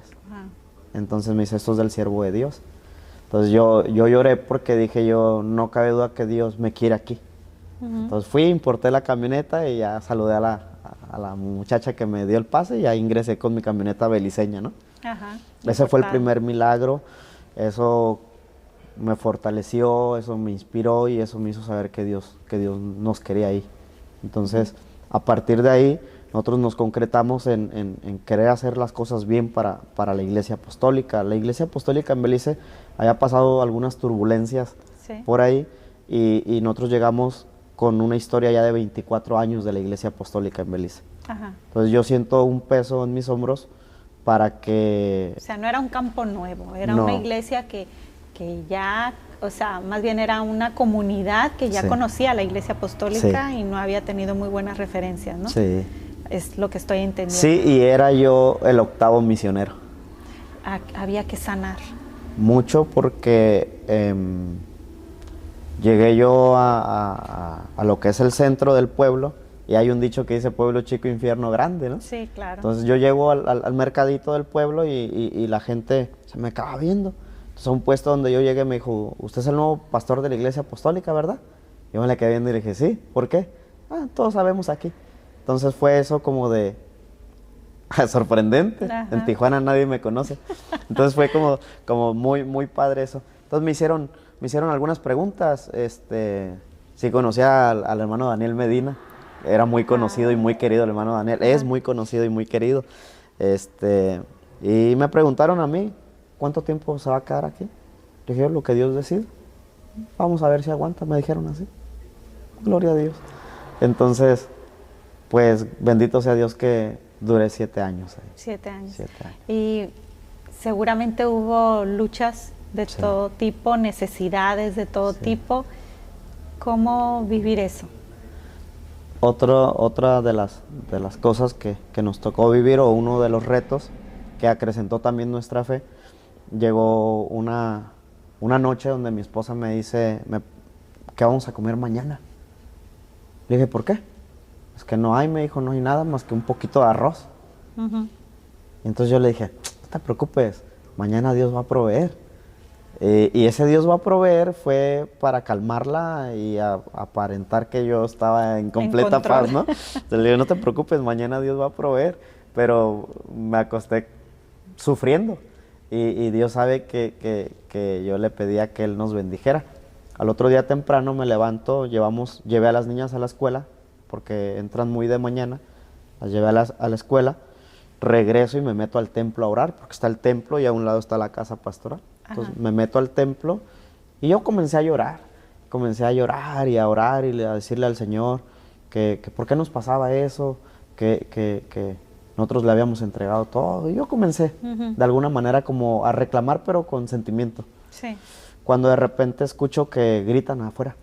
Entonces me dice, esto es del siervo de Dios. Entonces yo lloré porque dije yo, no cabe duda que Dios me quiere aquí. Entonces fui, importé la camioneta y ya saludé a la muchacha que me dio el pase y ya ingresé con mi camioneta beliceña, ¿no? Ajá. Ese fue el primer milagro. Eso me fortaleció, eso me inspiró y eso me hizo saber que Dios nos quería ahí. Entonces, a partir de ahí, nosotros nos concretamos en querer hacer las cosas bien para la Iglesia Apostólica. La Iglesia Apostólica en Belice había pasado algunas turbulencias por ahí y nosotros llegamos con una historia ya de 24 años de la Iglesia Apostólica en Belice. Ajá. Entonces yo siento un peso en mis hombros para que... O sea, no era un campo nuevo, era una iglesia que ya, o sea, más bien era una comunidad que ya conocía a la Iglesia Apostólica y no había tenido muy buenas referencias, ¿no? Sí. Es lo que estoy entendiendo. Sí, y era yo el 8º misionero. Había que sanar. Mucho porque llegué yo a lo que es el centro del pueblo y hay un dicho que dice pueblo chico, infierno grande, ¿no? Sí, claro. Entonces yo llego al mercadito del pueblo y la gente se me acaba viendo. Entonces a un puesto donde yo llegué me dijo, usted es el nuevo pastor de la Iglesia Apostólica, ¿verdad? Yo me le quedé viendo y le dije, sí, ¿por qué? Todos sabemos aquí. Entonces fue eso como de sorprendente. Ajá. En Tijuana nadie me conoce. Entonces fue como muy, muy padre eso. Entonces me hicieron algunas preguntas. Sí conocía al hermano Daniel Medina. Era muy conocido y muy querido el hermano Daniel. Es muy conocido y muy querido. Y me preguntaron a mí, ¿cuánto tiempo se va a quedar aquí? Le dije, lo que Dios decida. Vamos a ver si aguanta, me dijeron así. Gloria a Dios. Entonces, pues bendito sea Dios que duré 7 años ahí. 7 años. 7 años. Y seguramente hubo luchas de todo tipo, necesidades de todo tipo. ¿Cómo vivir eso? Otra de las cosas que nos tocó vivir, o uno de los retos que acrecentó también nuestra fe, llegó una noche donde mi esposa me dice, ¿qué vamos a comer mañana? Le dije, ¿por qué? Es que no hay, me dijo, no hay nada más que un poquito de arroz. Y entonces yo le dije, no te preocupes, mañana Dios va a proveer. Y ese Dios va a proveer fue para calmarla y aparentar que yo estaba en completa paz, ¿no? Entonces le digo, no te preocupes, mañana Dios va a proveer. Pero me acosté sufriendo y Dios sabe que yo le pedía que Él nos bendijera. Al otro día temprano me levanto, llevé a las niñas a la escuela, porque entran muy de mañana, las llevé a la escuela, regreso y me meto al templo a orar, porque está el templo y a un lado está la casa pastoral. Entonces me meto al templo y yo comencé a llorar y a orar y a decirle al Señor que por qué nos pasaba eso, que nosotros le habíamos entregado todo. Y yo comencé de alguna manera como a reclamar, pero con sentimiento. Sí. Cuando de repente escucho que gritan afuera,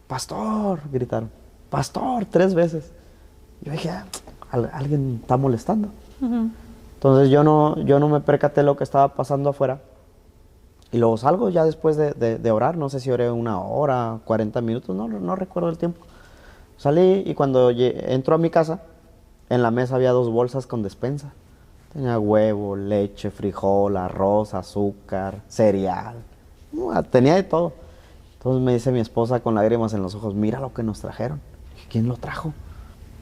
¡pastor!, gritaron, ¡pastor!, 3 veces. Yo dije, alguien está molestando. Entonces yo no me percaté lo que estaba pasando afuera. Y luego salgo ya después de orar, no sé si oré 1 hora, 40 minutos, no recuerdo el tiempo. Salí y cuando entro a mi casa, en la mesa había 2 bolsas con despensa. Tenía huevo, leche, frijol, arroz, azúcar, cereal. Tenía de todo. Entonces me dice mi esposa con lágrimas en los ojos, mira lo que nos trajeron. ¿Quién lo trajo?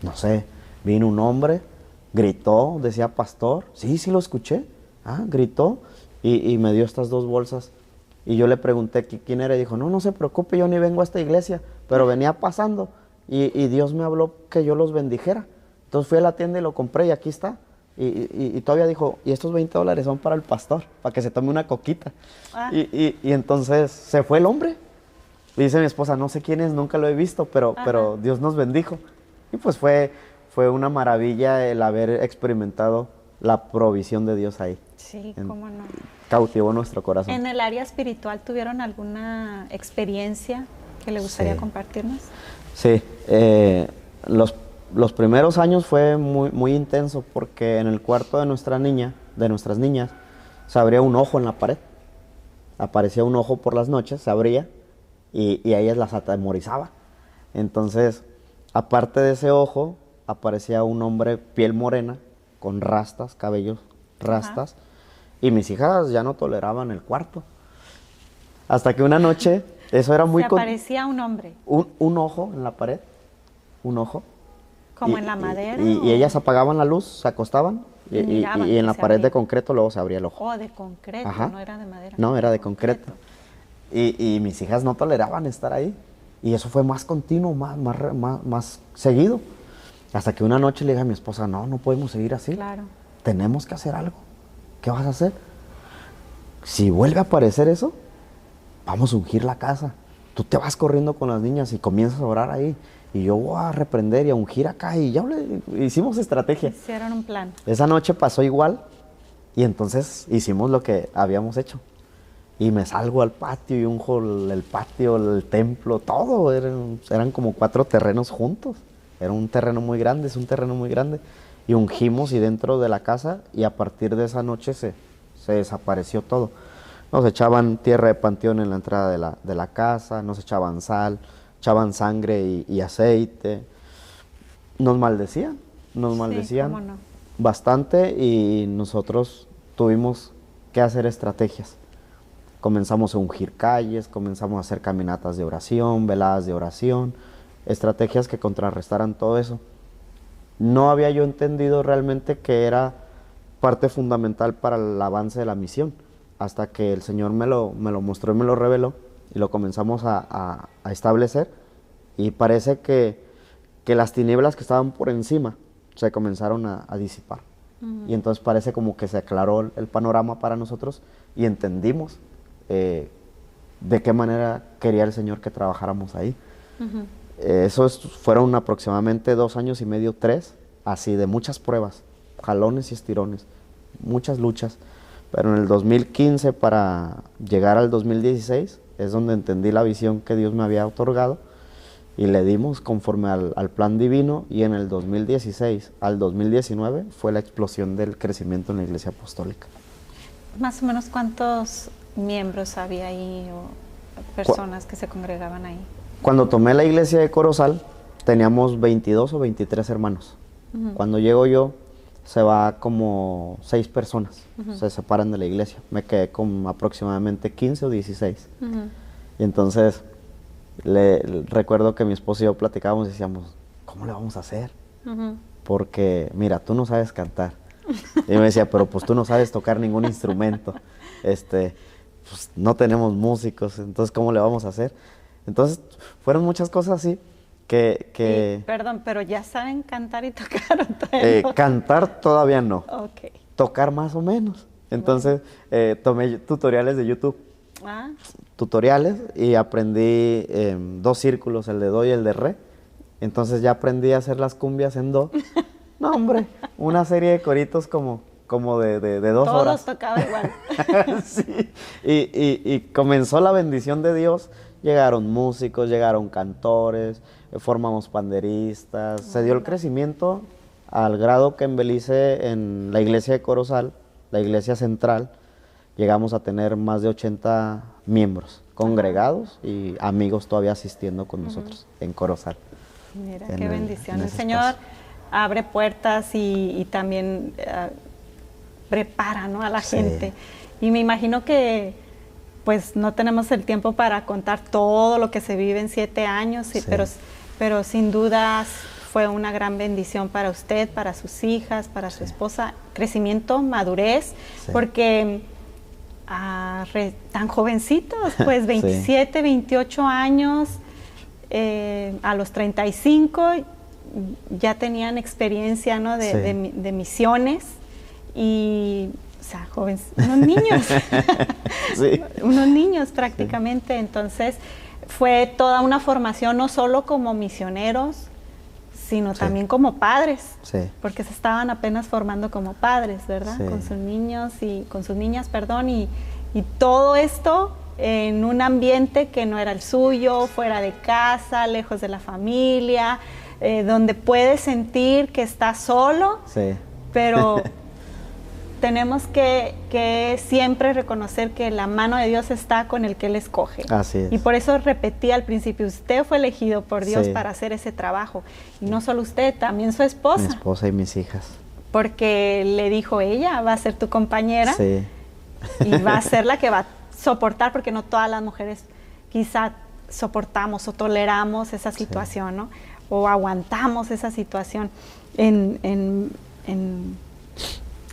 No sé. Vino un hombre, gritó, decía pastor. Sí, lo escuché. Gritó y me dio estas 2 bolsas. Y yo le pregunté quién era y dijo, no se preocupe, yo ni vengo a esta iglesia, pero venía pasando y Dios me habló que yo los bendijera. Entonces fui a la tienda y lo compré y aquí está. Y todavía dijo, y estos $20 son para el pastor, para que se tome una coquita. Y entonces se fue el hombre. Y dice mi esposa, no sé quién es, nunca lo he visto, pero Dios nos bendijo. Y pues fue una maravilla el haber experimentado la provisión de Dios ahí. Sí, cómo no. Cautivó nuestro corazón. ¿En el área espiritual tuvieron alguna experiencia que le gustaría compartirnos? Sí, los primeros años fue muy, muy intenso porque en el cuarto de nuestras niñas, se abría un ojo en la pared. Aparecía un ojo por las noches, se abría y a ellas las atemorizaba. Entonces, aparte de ese ojo, aparecía un hombre piel morena, con rastas, cabellos rastas, y mis hijas ya no toleraban el cuarto. Hasta que una noche, eso era muy... aparecía un hombre. Un ojo en la pared, un ojo. ¿Como en la madera? Y ellas apagaban la luz, se acostaban y en la pared de concreto luego se abría el ojo. Oh, de concreto, no era de madera. No, era de concreto. Y mis hijas no toleraban estar ahí. Y eso fue más continuo, más seguido. Hasta que una noche le dije a mi esposa, no podemos seguir así. Claro. Tenemos que hacer algo. ¿Qué vas a hacer? Si vuelve a aparecer eso, vamos a ungir la casa. Tú te vas corriendo con las niñas y comienzas a orar ahí. Y yo voy a reprender y a ungir acá. Y ya hicimos estrategia. Hicieron un plan. Esa noche pasó igual. Y entonces hicimos lo que habíamos hecho. Y me salgo al patio y unjo el patio, el templo, todo. Eran como 4 terrenos juntos. Era un terreno muy grande, es un terreno muy grande. Y ungimos y dentro de la casa. Y a partir de esa noche se desapareció todo. Nos echaban tierra de panteón en la entrada de la casa. Nos echaban sal. Echaban sangre y aceite. Nos maldecían ¿cómo no? bastante y nosotros tuvimos que hacer estrategias. Comenzamos a ungir calles, comenzamos a hacer caminatas de oración, veladas de oración, estrategias que contrarrestaran todo eso. No había yo entendido realmente que era parte fundamental para el avance de la misión, hasta que el Señor me lo mostró y me lo reveló. Y lo comenzamos a establecer y parece que las tinieblas que estaban por encima se comenzaron a disipar. Y entonces parece como que se aclaró el panorama para nosotros y entendimos de qué manera quería el Señor que trabajáramos ahí. Fueron aproximadamente 2 años y medio, 3, así de muchas pruebas, jalones y estirones, muchas luchas. Pero en el 2015 para llegar al 2016 es donde entendí la visión que Dios me había otorgado y le dimos conforme al plan divino, y en el 2016 al 2019 fue la explosión del crecimiento en la Iglesia Apostólica. Más o menos, ¿cuántos miembros había ahí o personas que se congregaban ahí? Cuando tomé la iglesia de Corozal teníamos 22 o 23 hermanos. Cuando llego yo se va como 6 personas, se separan de la iglesia. Me quedé con aproximadamente 15 o 16. Y entonces recuerdo que mi esposo y yo platicábamos y decíamos, ¿cómo le vamos a hacer? Porque, mira, tú no sabes cantar. Y me decía, pero pues tú no sabes tocar ningún instrumento. Pues no tenemos músicos, entonces ¿cómo le vamos a hacer? Entonces, fueron muchas cosas así que Perdón, pero ya saben cantar y tocar. ¿O todavía no? cantar todavía no, Ok. tocar más o menos. Entonces, tomé tutoriales de YouTube. Ah, Tutoriales y aprendí 2 círculos, el de do y el de re. Entonces ya aprendí a hacer las cumbias en do. No, hombre, una serie de coritos como de 2 todos horas. tocaba igual. Sí, y comenzó la bendición de Dios. Llegaron músicos, llegaron cantores, formamos panderistas. Se dio el crecimiento al grado que en Belice, en la iglesia de Corozal, la iglesia central, llegamos a tener más de 80 miembros congregados y amigos todavía asistiendo con nosotros en Corozal. Mira, En qué el- bendición. en El ese Señor espacio. abre puertas y también prepara, ¿no?, a la Sí. gente. Y me imagino que pues no tenemos el tiempo para contar todo lo que se vive en 7 años, Sí. pero sin dudas fue una gran bendición para usted, para sus hijas, para su esposa, crecimiento, madurez, Sí. porque tan jovencitos, pues Sí. 27, 28 años, a los 35 ya tenían experiencia, ¿no?, Sí. de misiones y, o sea, jóvenes, unos niños, Sí. unos niños prácticamente. Entonces fue toda una formación, no solo como misioneros, sino Sí. también como padres, Sí. porque se estaban apenas formando como padres, ¿verdad? Sí. Con sus niños y con sus niñas, perdón, y todo esto en un ambiente que no era el suyo, fuera de casa, lejos de la familia, donde puedes sentir que estás solo, Sí. pero tenemos que siempre reconocer que la mano de Dios está con el que Él escoge. Así es. Y por eso repetí al principio, usted fue elegido por Dios Sí. para hacer ese trabajo. Y no solo usted, también su Mi esposa. esposa y mis hijas. Porque le dijo ella, va a ser tu compañera Sí. y va a ser la que va a soportar, porque no todas las mujeres quizá soportamos o toleramos esa situación, ¿no? O aguantamos esa situación en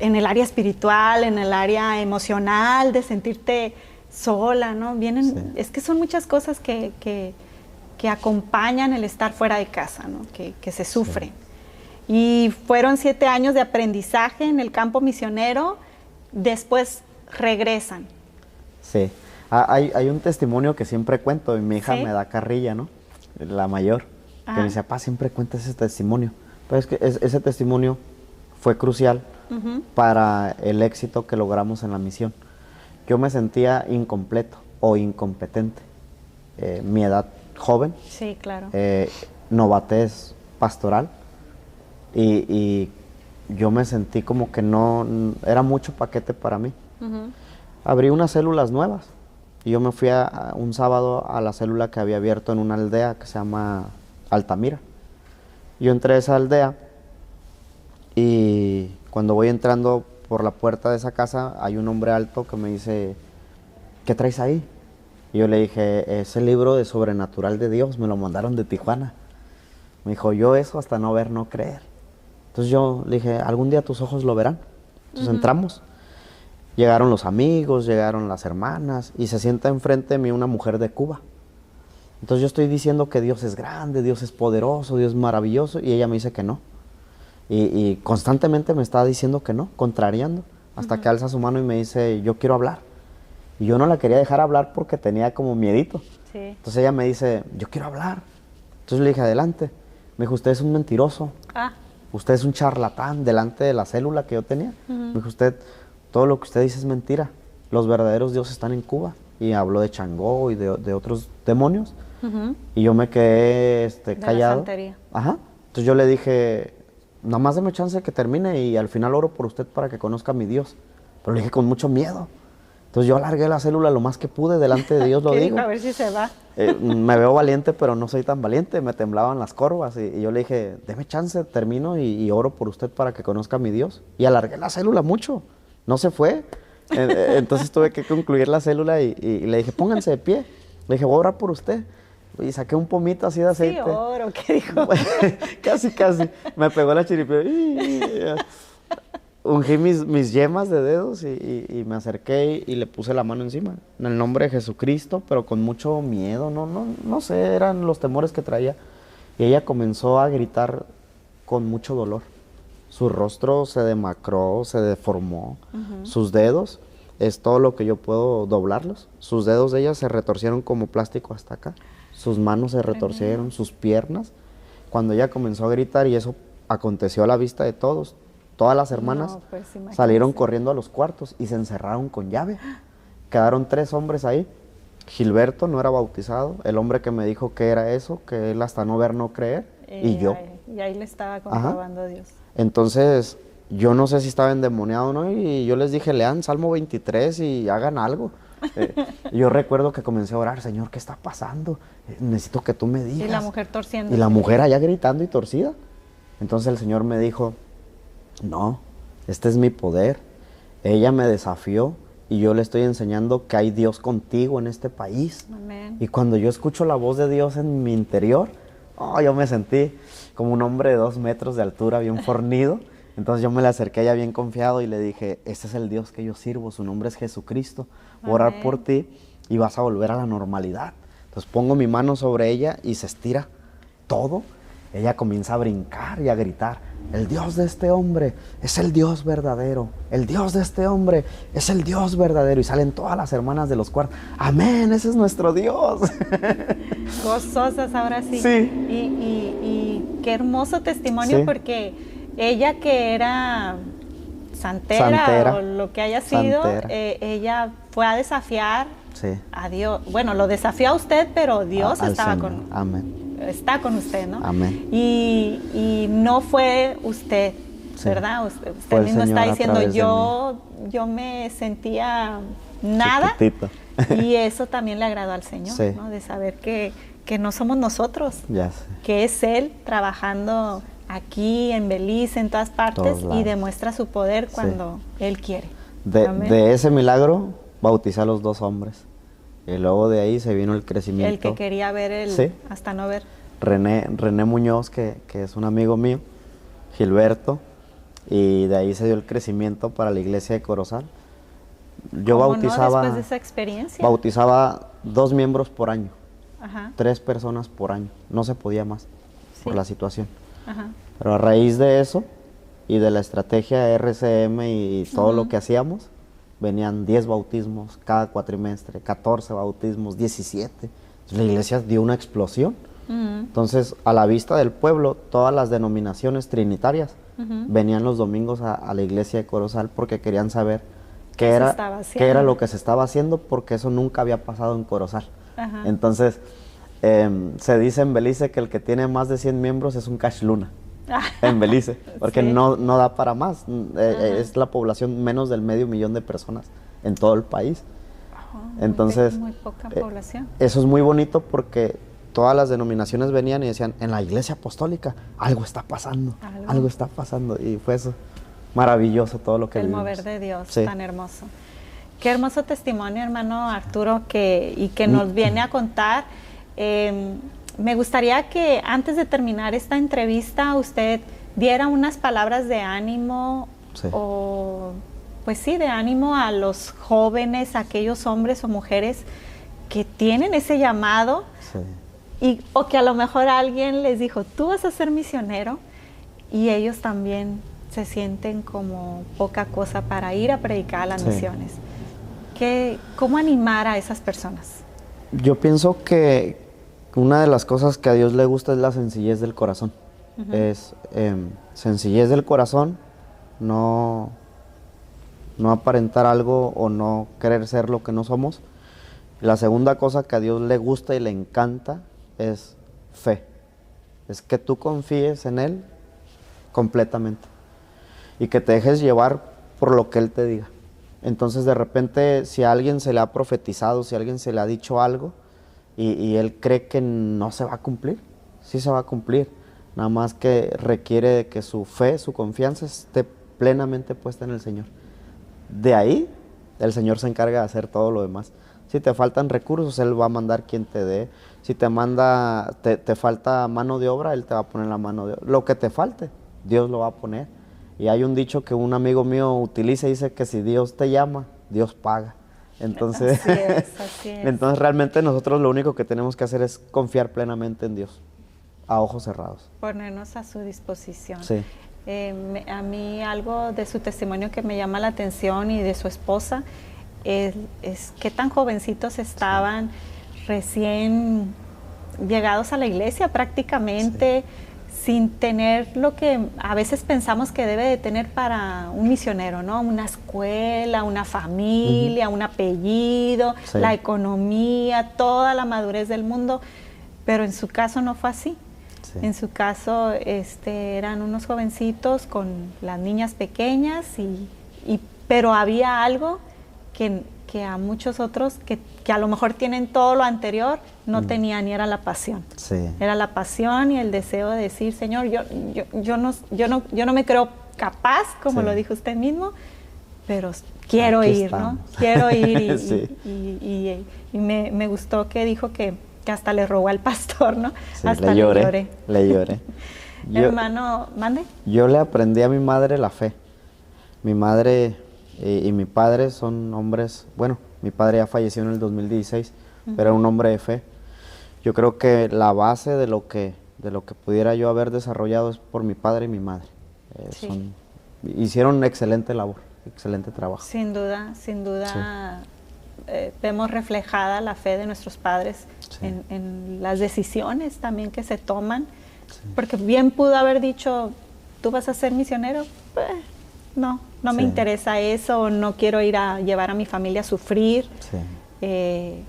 el área espiritual, en el área emocional, de sentirte sola, ¿no? Vienen, Sí. es que son muchas cosas que acompañan el estar fuera de casa, ¿no? Que se sufren. Y fueron 7 años de aprendizaje en el campo misionero, después regresan. Sí. Hay un testimonio que siempre cuento y mi hija ¿Sí? me da carrilla, ¿no? La mayor. Que Ajá. me dice, papá, siempre cuenta ese testimonio. Pero es que ese testimonio fue crucial Ujú. para el éxito que logramos en la misión. Yo me sentía incompleto o incompetente. Mi edad joven, Sí, claro. novatez pastoral, y yo me sentí como que no, era mucho paquete para mí. Ujú. Abrí unas células nuevas y yo me fui a un sábado a la célula que había abierto en una aldea que se llama Altamira. Yo entré a esa aldea y cuando voy entrando por la puerta de esa casa hay un hombre alto que me dice, ¿qué traes ahí? Y yo le dije, es el libro de Sobrenatural de Dios, me lo mandaron de Tijuana. Me dijo, yo eso hasta no ver, no creer. Entonces yo le dije, algún día tus ojos lo verán. Entonces entramos. Llegaron los amigos, llegaron las hermanas y se sienta enfrente de mí una mujer de Cuba. Entonces yo estoy diciendo que Dios es grande, Dios es poderoso, Dios es maravilloso y ella me dice que no. Y constantemente me está diciendo que no, contrariando, hasta que alza su mano y me dice, yo quiero hablar. Y yo no la quería dejar hablar porque tenía como miedito. Sí. Entonces ella me dice, yo quiero hablar. Entonces le dije, adelante. Me dijo, usted es un mentiroso, Ah, usted es un charlatán delante de la célula que yo tenía. Me dijo, usted, todo lo que usted dice es mentira. Los verdaderos dioses están en Cuba. Y habló de Changó y de otros demonios. ujú. Y yo me quedé De la callado. santería. Ajá. Entonces yo le dije, nada más deme chance de que termine y al final oro por usted para que conozca a mi Dios. Pero le dije con mucho miedo. Entonces yo alargué la célula lo más que pude delante de Dios, lo ¿Qué digo. dijo? A ver si se va. Me veo valiente, pero no soy tan valiente. Me temblaban las corvas y yo le dije, deme chance, termino y oro por usted para que conozca a mi Dios. Y alargué la célula mucho. No se fue. Entonces tuve que concluir la célula y le dije, pónganse de pie. Le dije, voy a orar por usted. Y saqué un pomito así de Sí, aceite. oro, ¿qué dijo? Casi. Me pegó la chiripia. ungí mis yemas de dedos y me acerqué y le puse la mano encima, en el nombre de Jesucristo, pero con mucho miedo, no sé, eran los temores que traía. Y ella comenzó a gritar con mucho dolor. Su rostro se demacró, se deformó. Sus dedos, es todo lo que yo puedo doblarlos. Sus dedos de ella se retorcieron como plástico hasta acá. Sus manos se retorcieron, sus piernas. Cuando ella comenzó a gritar, y eso aconteció a la vista de todos, todas las hermanas pues, salieron corriendo a los cuartos y se encerraron con llave. Quedaron 3 hombres ahí. Gilberto no era bautizado, el hombre que me dijo que era eso, que él hasta no ver, no creer, y yo. Y ahí le estaba comprobando a Dios. Entonces, yo no sé si estaba endemoniado o no, y yo les dije, lean Salmo 23 y hagan algo. Yo recuerdo que comencé a orar, Señor, ¿qué está pasando? Necesito que tú me digas. Y la mujer torciendo. Y la mujer allá gritando y torcida. Entonces el Señor me dijo, no, este es mi poder. Ella me desafió y yo le estoy enseñando que hay Dios contigo en este país. Amén. Y cuando yo escucho la voz de Dios en mi interior, yo me sentí como un hombre de 2 metros de altura, bien fornido. Entonces yo me le acerqué a ella bien confiado y le dije, este es el Dios que yo sirvo, su nombre es Jesucristo. Voy a orar por ti y vas a volver a la normalidad. Entonces pongo mi mano sobre ella y se estira todo. Ella comienza a brincar y a gritar, el Dios de este hombre es el Dios verdadero, el Dios de este hombre es el Dios verdadero. Y salen todas las hermanas de los cuartos, amén, ese es nuestro Dios. Gozosas ahora sí. Sí. Y qué hermoso testimonio, porque ella que era santera o lo que haya sido, ella fue a desafiar a Dios. Bueno, lo desafió a usted, pero Dios estaba con... Amén. Está con usted, ¿no? Amén. Y no fue usted, ¿verdad? Usted mismo está diciendo, yo me sentía nada. Chiquitito. Y eso también le agradó al Señor, ¿no? De saber que no somos nosotros, que es Él trabajando aquí en Belice, en todas partes, y demuestra su poder cuando Él quiere. De ese milagro, bauticé a los 2 hombres. Y luego de ahí se vino el crecimiento. El que quería ver hasta no ver. René Muñoz, que es un amigo mío, Gilberto, y de ahí se dio el crecimiento para la iglesia de Corozal. Yo bautizaba, después de esa experiencia? Bautizaba 2 miembros por año, Ajá. 3 personas por año, no se podía más por la situación. Ajá. Pero a raíz de eso y de la estrategia RCM y todo lo que hacíamos, venían 10 bautismos cada cuatrimestre, 14 bautismos, 17. La iglesia dio una explosión. Entonces, a la vista del pueblo, todas las denominaciones trinitarias venían los domingos a la iglesia de Corozal porque querían saber qué era lo que se estaba haciendo, porque eso nunca había pasado en Corozal. Entonces, se dice en Belice que el que tiene más de 100 miembros es un cash luna. En Belice, porque no da para más. Es la población menos del medio millón de personas en todo el país. Entonces, muy poca población. Eso es muy bonito porque todas las denominaciones venían y decían, en la iglesia apostólica algo está pasando, algo está pasando. Y fue eso, maravilloso todo lo que vimos. El mover de Dios, tan hermoso. Qué hermoso testimonio, hermano Arturo, que nos viene a contar. Me gustaría que antes de terminar esta entrevista usted diera unas palabras de ánimo de ánimo a los jóvenes, a aquellos hombres o mujeres que tienen ese llamado o que a lo mejor alguien les dijo, tú vas a ser misionero, y ellos también se sienten como poca cosa para ir a predicar a las misiones. ¿Cómo animar a esas personas? Yo pienso que una de las cosas que a Dios le gusta es la sencillez del corazón. Es sencillez del corazón, no aparentar algo o no querer ser lo que no somos. La segunda cosa que a Dios le gusta y le encanta es fe. Es que tú confíes en Él completamente y que te dejes llevar por lo que Él te diga. Entonces, de repente, si a alguien se le ha profetizado, si a alguien se le ha dicho algo, y él cree que no se va a cumplir, sí se va a cumplir, nada más que requiere de que su fe, su confianza esté plenamente puesta en el Señor. De ahí, el Señor se encarga de hacer todo lo demás. Si te faltan recursos, Él va a mandar quien te dé. Si te falta mano de obra, Él te va a poner la mano de obra. Lo que te falte, Dios lo va a poner. Y hay un dicho que un amigo mío utiliza y dice que si Dios te llama, Dios paga. Entonces, así es. entonces realmente nosotros lo único que tenemos que hacer es confiar plenamente en Dios, a ojos cerrados. Ponernos a su disposición. Sí. A mí algo de su testimonio que me llama la atención y de su esposa es qué tan jovencitos estaban, recién llegados a la iglesia prácticamente, sin tener lo que a veces pensamos que debe de tener para un misionero, ¿no? Una escuela, una familia, un apellido, la economía, toda la madurez del mundo, pero en su caso no fue así. Sí. En su caso eran unos jovencitos con las niñas pequeñas, pero había algo que a muchos otros que a lo mejor tienen todo lo anterior, no tenían, y era la pasión. Sí. Era la pasión y el deseo de decir, Señor, yo no me creo capaz, como lo dijo usted mismo, pero quiero ir, estamos. ¿No? Quiero ir y me gustó que dijo que hasta le robó al pastor, ¿no? Sí, hasta le lloré. Hermano, ¿mande? Yo le aprendí a mi madre la fe. Mi madre y mi padre son hombres, bueno, mi padre ya falleció en el 2016, pero era un hombre de fe. Yo creo que la base de lo que pudiera yo haber desarrollado es por mi padre y mi madre. Hicieron una excelente labor, excelente trabajo. Sin duda, vemos reflejada la fe de nuestros padres en las decisiones también que se toman, porque bien pudo haber dicho, ¿tú vas a ser misionero? Pues, no me interesa eso, no quiero ir a llevar a mi familia a sufrir. El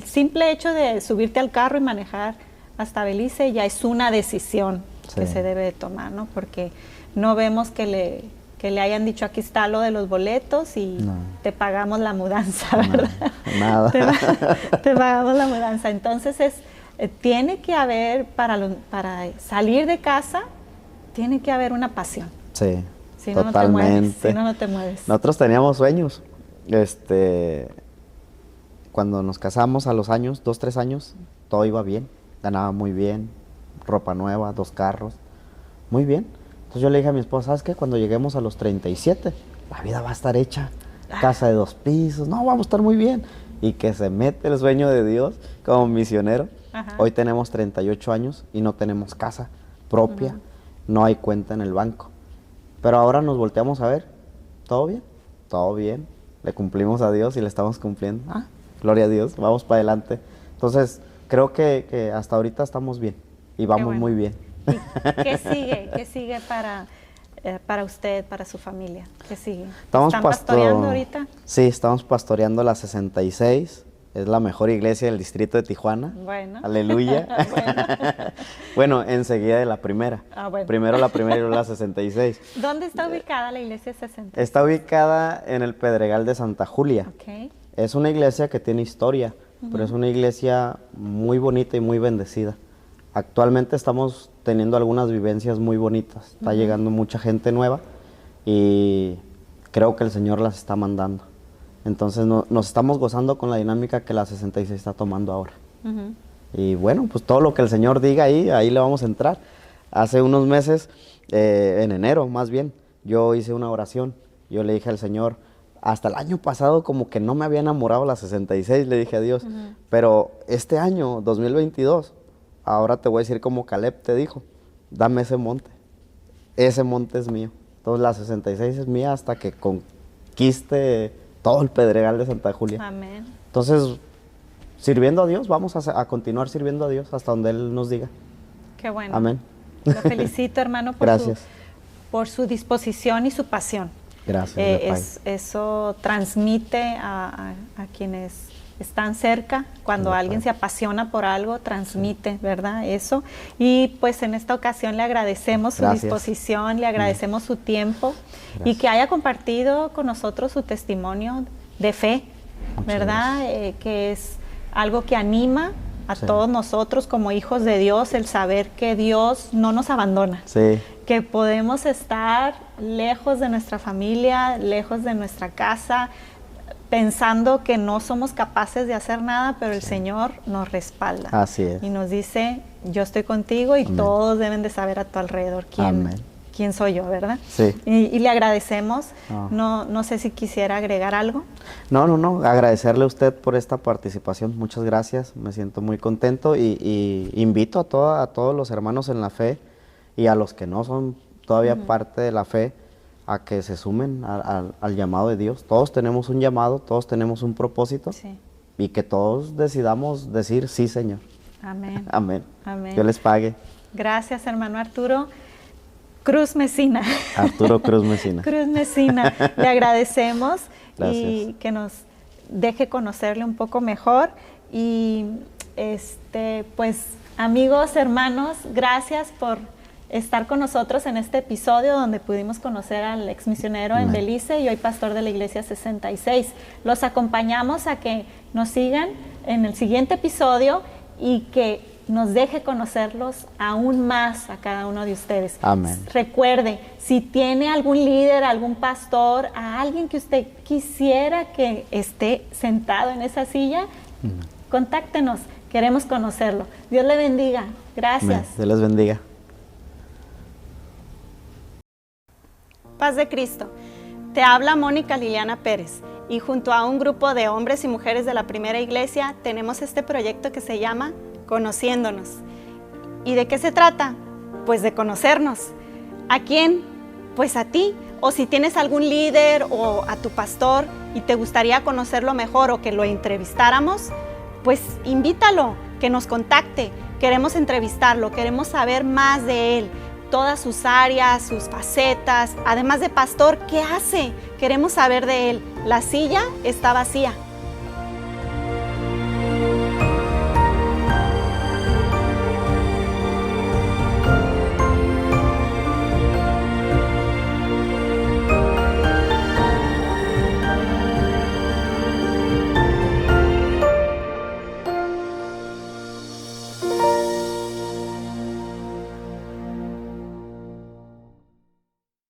simple hecho de subirte al carro y manejar hasta Belice ya es una decisión que se debe de tomar, ¿no? Porque no vemos que le hayan dicho, aquí está lo de los boletos y te pagamos la mudanza, ¿verdad? Nada. Te pagamos la mudanza. Entonces tiene que haber, para salir de casa, tiene que haber una pasión. Sí, si no, totalmente. No te mueves. Nosotros teníamos sueños. Cuando nos casamos a los 2, 3 años, todo iba bien. Ganaba muy bien, ropa nueva, 2 carros, muy bien. Entonces yo le dije a mi esposa, ¿sabes qué? Cuando lleguemos a los 37, la vida va a estar hecha. Casa de 2 pisos, no, vamos a estar muy bien. Y que se mete el sueño de Dios como misionero. Ajá. Hoy tenemos 38 años y no tenemos casa propia, no hay cuenta en el banco. Pero ahora nos volteamos a ver, ¿todo bien? Todo bien, le cumplimos a Dios y le estamos cumpliendo. Gloria a Dios, vamos para adelante. Entonces, creo que hasta ahorita estamos bien y vamos muy bien. ¿Y qué sigue? ¿Qué sigue para usted, para su familia? ¿Qué sigue? ¿Están pastoreando ahorita? Sí, estamos pastoreando la 66. Es la mejor iglesia del distrito de Tijuana. Bueno. Aleluya. Bueno, enseguida de la primera. Bueno. Primero la primera y luego la 66. ¿Dónde está ubicada la iglesia 66? Está ubicada en el Pedregal de Santa Julia. Okay. Es una iglesia que tiene historia, pero es una iglesia muy bonita y muy bendecida. Actualmente estamos teniendo algunas vivencias muy bonitas. Está llegando mucha gente nueva y creo que el Señor las está mandando. Entonces nos estamos gozando con la dinámica que la 66 está tomando ahora. Y bueno, pues todo lo que el Señor diga ahí le vamos a entrar. Hace unos meses, en enero más bien, yo hice una oración. Yo le dije al Señor, hasta el año pasado como que no me había enamorado la 66, le dije a Dios. Pero este año, 2022, ahora te voy a decir como Caleb te dijo, dame ese monte. Ese monte es mío. Entonces la 66 es mía hasta que conquiste todo el Pedregal de Santa Julia. Amén. Entonces, sirviendo a Dios, vamos a continuar sirviendo a Dios hasta donde Él nos diga. Qué bueno. Amén. Lo felicito, hermano, por su disposición y su pasión. Gracias. Eso transmite a quienes están cerca. Cuando alguien se apasiona por algo, transmite, ¿verdad? Eso. Y pues en esta ocasión le agradecemos su disposición, le agradecemos su tiempo y que haya compartido con nosotros su testimonio de fe, ¿verdad? Que es algo que anima a todos nosotros como hijos de Dios, el saber que Dios no nos abandona. Que podemos estar lejos de nuestra familia, lejos de nuestra casa, pensando que no somos capaces de hacer nada, pero el Señor nos respalda. Así es. Y nos dice, yo estoy contigo y todos deben de saber a tu alrededor quién soy yo, ¿verdad? Sí. Y le agradecemos. No. No sé si quisiera agregar algo. No, agradecerle a usted por esta participación, muchas gracias, me siento muy contento y invito a todos los hermanos en la fe y a los que no son todavía parte de la fe, a que se sumen al llamado de Dios. Todos tenemos un llamado, todos tenemos un propósito, Sí. y que todos decidamos decir sí, Señor. Amén. Amén. Amén. Dios les pague. Gracias, hermano Arturo Cruz Mesina. Arturo Cruz Mesina. Cruz Mesina, le agradecemos. Gracias. Y que nos deje conocerle un poco mejor. Y pues amigos, hermanos, gracias por estar con nosotros en este episodio donde pudimos conocer al exmisionero en Belice y hoy pastor de la Iglesia 66. Los acompañamos a que nos sigan en el siguiente episodio y que nos deje conocerlos aún más a cada uno de ustedes. Amén. Recuerde, si tiene algún líder, algún pastor, a alguien que usted quisiera que esté sentado en esa silla, contáctenos, queremos conocerlo. Dios le bendiga. Gracias. Amén. Dios les bendiga. Paz de Cristo. Te habla Mónica Liliana Pérez y junto a un grupo de hombres y mujeres de la Primera Iglesia tenemos este proyecto que se llama Conociéndonos. ¿Y de qué se trata? Pues de conocernos. ¿A quién? Pues a ti. O si tienes algún líder o a tu pastor y te gustaría conocerlo mejor o que lo entrevistáramos, pues invítalo, que nos contacte. Queremos entrevistarlo, queremos saber más de él, todas sus áreas, sus facetas. Además de pastor, ¿qué hace? Queremos saber de él. La silla está vacía.